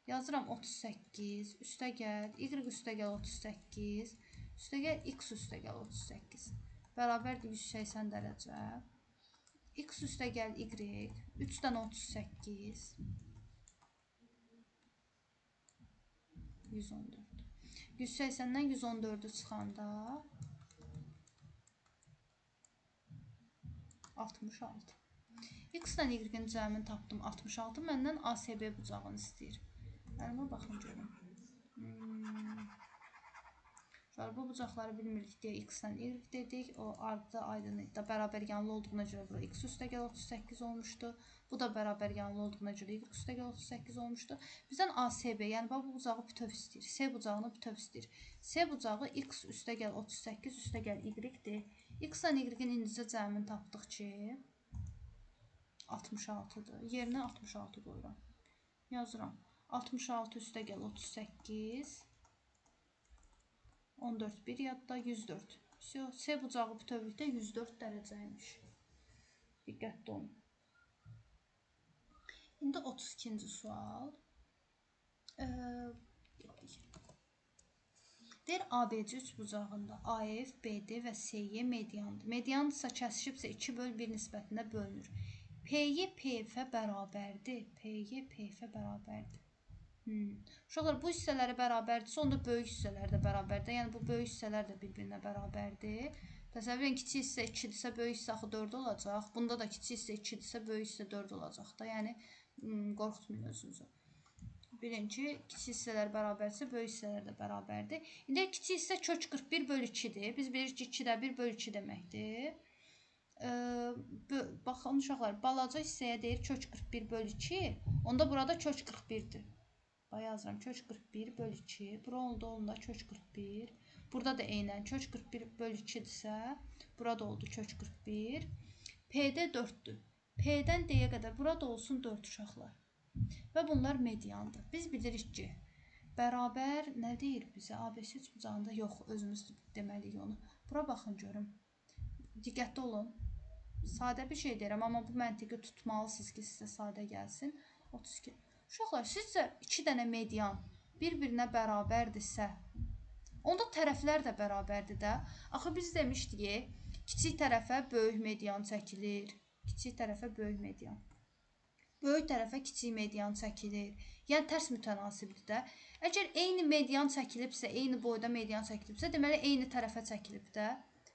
Yazıram 38, üstə gəl, y üstə gəl 38, üstə gəl, x üstə gəl 38. Bərabərdir 180 dərəcə. X üstə gəl y, 3 dənə 38, 114. 180-dən 114-ü çıxanda 66. X-dən y-in cəmini tapdım 66. Məndən ASB bucağını istəyir. Əlimə baxın görün. Bu bucaqları bilmirik deyə x-dən y dedik. O ardı aydın da bərabər yanlı olduğuna görə bura x üstə gəl 38 olmuşdu. Bu da bərabər yanlı olduğuna görə y üstə gəl 38 olmuşdu. Bizdən ASB, yəni bu bucağı bütöv istəyir. S bucağını bütöv istəyir. S bucağı x üstə gəl 38, üstə gəl y-dir. X-dən y-in indicə cəmini tapdıq ki 66-dır. Yerinə 66 qoyuram. Yazıram. 66 üstə gəl 38. 14 bir yadda 104. S bucağı bütövlükdə 104 dərəcəymiş. Diqqətli olun. İndi 32-ci sual. Deyir, ABC üçbucağında AF, BD və SY mediandır. Mediandırsa kəsişibsə 2/1 nisbətində bölünür. PY PF-ə bərabərdir. PY PF-ə bərabərdir. Uşaqlar, bu hissələri bərabərdirsə, onda böyük hissələr də bərabərdir. Yəni, bu böyük hissələr də bir-birinə bərabərdir. Təsəvvür edin, kiçik hissə 2-dirsə, böyük hissə axı 4 olacaq. Bunda da kiçik hissə 2-dirsə, böyük hissə 4 olacaq da. Yəni, qorxutmayın özünüzü. Bilin ki, kiçik hissələr bərabərdirsə, böyük hissələr də bərabərdir. İndi kiçik hissə kök 41/2-dir. Biz bilirik ki, 2-də 1/2 deməkdir. Baxın, uşaqlar, balaca hissəyə deyir kök 41/2. Onda burada kök 41-dir. Yazıram kök 41/2. Bura oldu kök 41. Burada da eynən kök 41/2-dirsə, burada oldu kök 41. P'də 4-dür. P'dən D-yə qədər burada olsun 4 uşaqlar. Və bunlar mediandır. Biz bilirik ki, bərabər nə deyir bizə? ABC üçbucağında yox, özümüz deməliyik onu. Bura baxın görüm. Diqqətli olun. Sadə bir şey deyirəm, amma bu məntiqi tutmalısınız ki, sizə sadə gəlsin. 32. Uşaqlar, sizcə 2 dənə median bir-birinə bərabərdirsə, onda tərəflər də bərabərdir də. Axı biz demişdik, kiçik tərəfə böyük median çəkilir. Kiçik tərəfə böyük median. Böyük tərəfə kiçik median çəkilir. Yəni tərs mütənasibdir də. Əgər eyni median çəkilibsə, eyni boyda median çəkilibsə, deməli eyni tərəfə çəkilib də.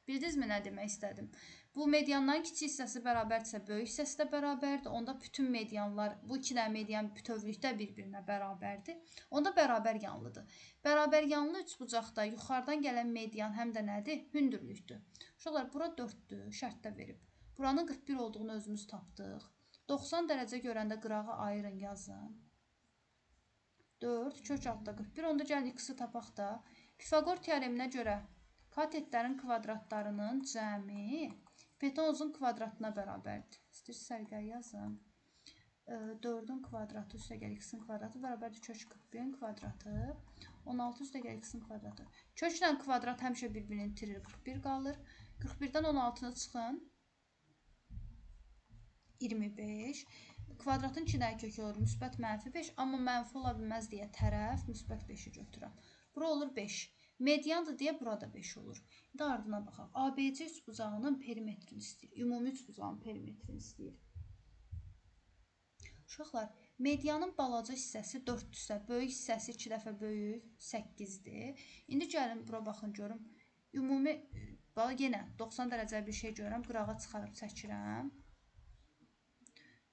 Bildinizmi nə demək istədim? Bu medianların kiçik hissəsi bərabərdirsə, böyük hissəsi də bərabərdir. Onda bütün medianlar, bu iki dənə median bütövlükdə bir-birinə bərabərdir. Onda bərabər yanlıdır. Bərabər yanlı üçbucaqda yuxarıdan gələn median həm də nədir? Hündürlükdür. Uşaqlar, bura 4-dür, şərtdə verib. Buranın 41 olduğunu özümüz tapdıq. 90 dərəcə görəndə qırağı ayırın, yazın. 4 kök altda 41. Onda gəlin x-i tapaq da. Pifaqor teoreminə görə katetlərin kvadratlarının cəmi hipotenuzun kvadratına bərabərdir. İstəyirsə sərgəli yazın. 4-ün kvadratı üstə gəl x-in kvadratı bərabərdir kök 41-in kvadratı. 16 üstə gəl x-in kvadratı. Köklə kvadrat həmişə bir-birini itirir. 41 qalır. 41-dən 16-nı çıxın. 25. Kvadratın 2 dənə kökü olur. Müsbət -5. Amma mənfi ola bilməz deyə tərəf müsbət 5-i götürəm. Bura olur 5. Mediandır deyə burada 5 olur. İndi ardına baxaq. ABC üçbucağının perimetrini istəyir. Ümumi üçbucağın perimetrini istəyir. Uşaqlar, medianın balaca hissəsi 4-dürsə, böyük hissəsi 2 dəfə böyük 8-dir. İndi gəlin bura baxın görüm. Ümumi, yenə 90 dərəcə bir şey görürəm. Qırağa çıxarıb çəkirəm.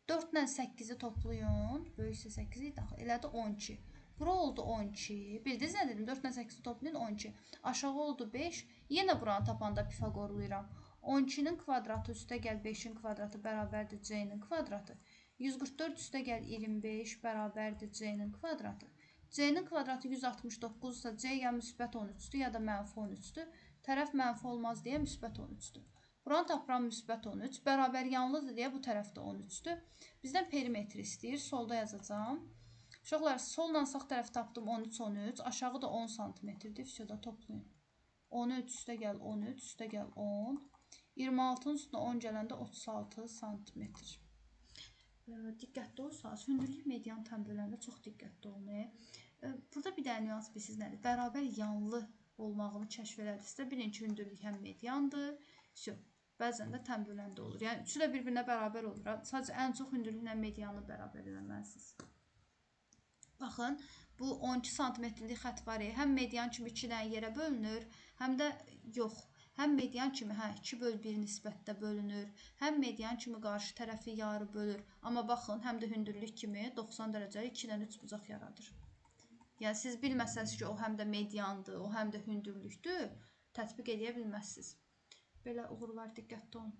4 ilə 8-i toplayın. Böyük hissə 8 idi. Elədi 12. Bura oldu 12. Bildiniz nə dedim? 4 ilə 8-i toplayın 12. Aşağı oldu 5. Yenə buranı tapanda pifaqorlayıram. 12-nin kvadratı üstə gəl 5-in kvadratı bərabərdir c-nin kvadratı. 144 üstə gəl 25 bərabərdir c-nin kvadratı. C-nin kvadratı 169-sa c ya müsbət 13-dür ya da mənfi 13-dür. Tərəf mənfi olmaz deyə müsbət 13-dür. Buranı tapıram müsbət 13. Bərabər yanlıdır deyə bu tərəfdə 13-dür. Bizdən perimetri istəyir. Solda yazacağam. Uşaqlar, solla sağ tərəfi tapdım 13, 13. Aşağı da 10 cm-dir. Fisoda toplayın. 13 üstə gəl 13, üstə gəl 10. 26-nın üstünə 10 gələndə 36 cm. Diqqətli olsanız, hündürlük median tam böləndə çox diqqətli olun. Burada bir dənə nüans bilirsiniz nədir? Bərabər yanlı olmağını kəşf elədinizsə, bilin ki, hündürlük həm mediandır. Bəzən də təm böləndə olur. Yəni, üçü də bir-birinə bərabər olur. Sadəcə ən çox hündürlüklə medianı bərabər eləməlisiniz. Baxın, bu 12 cm-lik xət var. Həm median kimi 2 dənə yerə bölünür, həm də yox. Həm median kimi 2/1 nisbətdə bölünür, həm median kimi qarşı tərəfi yarı bölür. Amma baxın, həm də hündürlük kimi 90 dərəcəli 2 dənə üçbucaq yaradır. Yəni, siz bilməsəniz ki, o həm də mediandır, o həm də hündürlükdür, tətbiq edə bilməzsiniz. Belə uğurlar, diqqətli olun.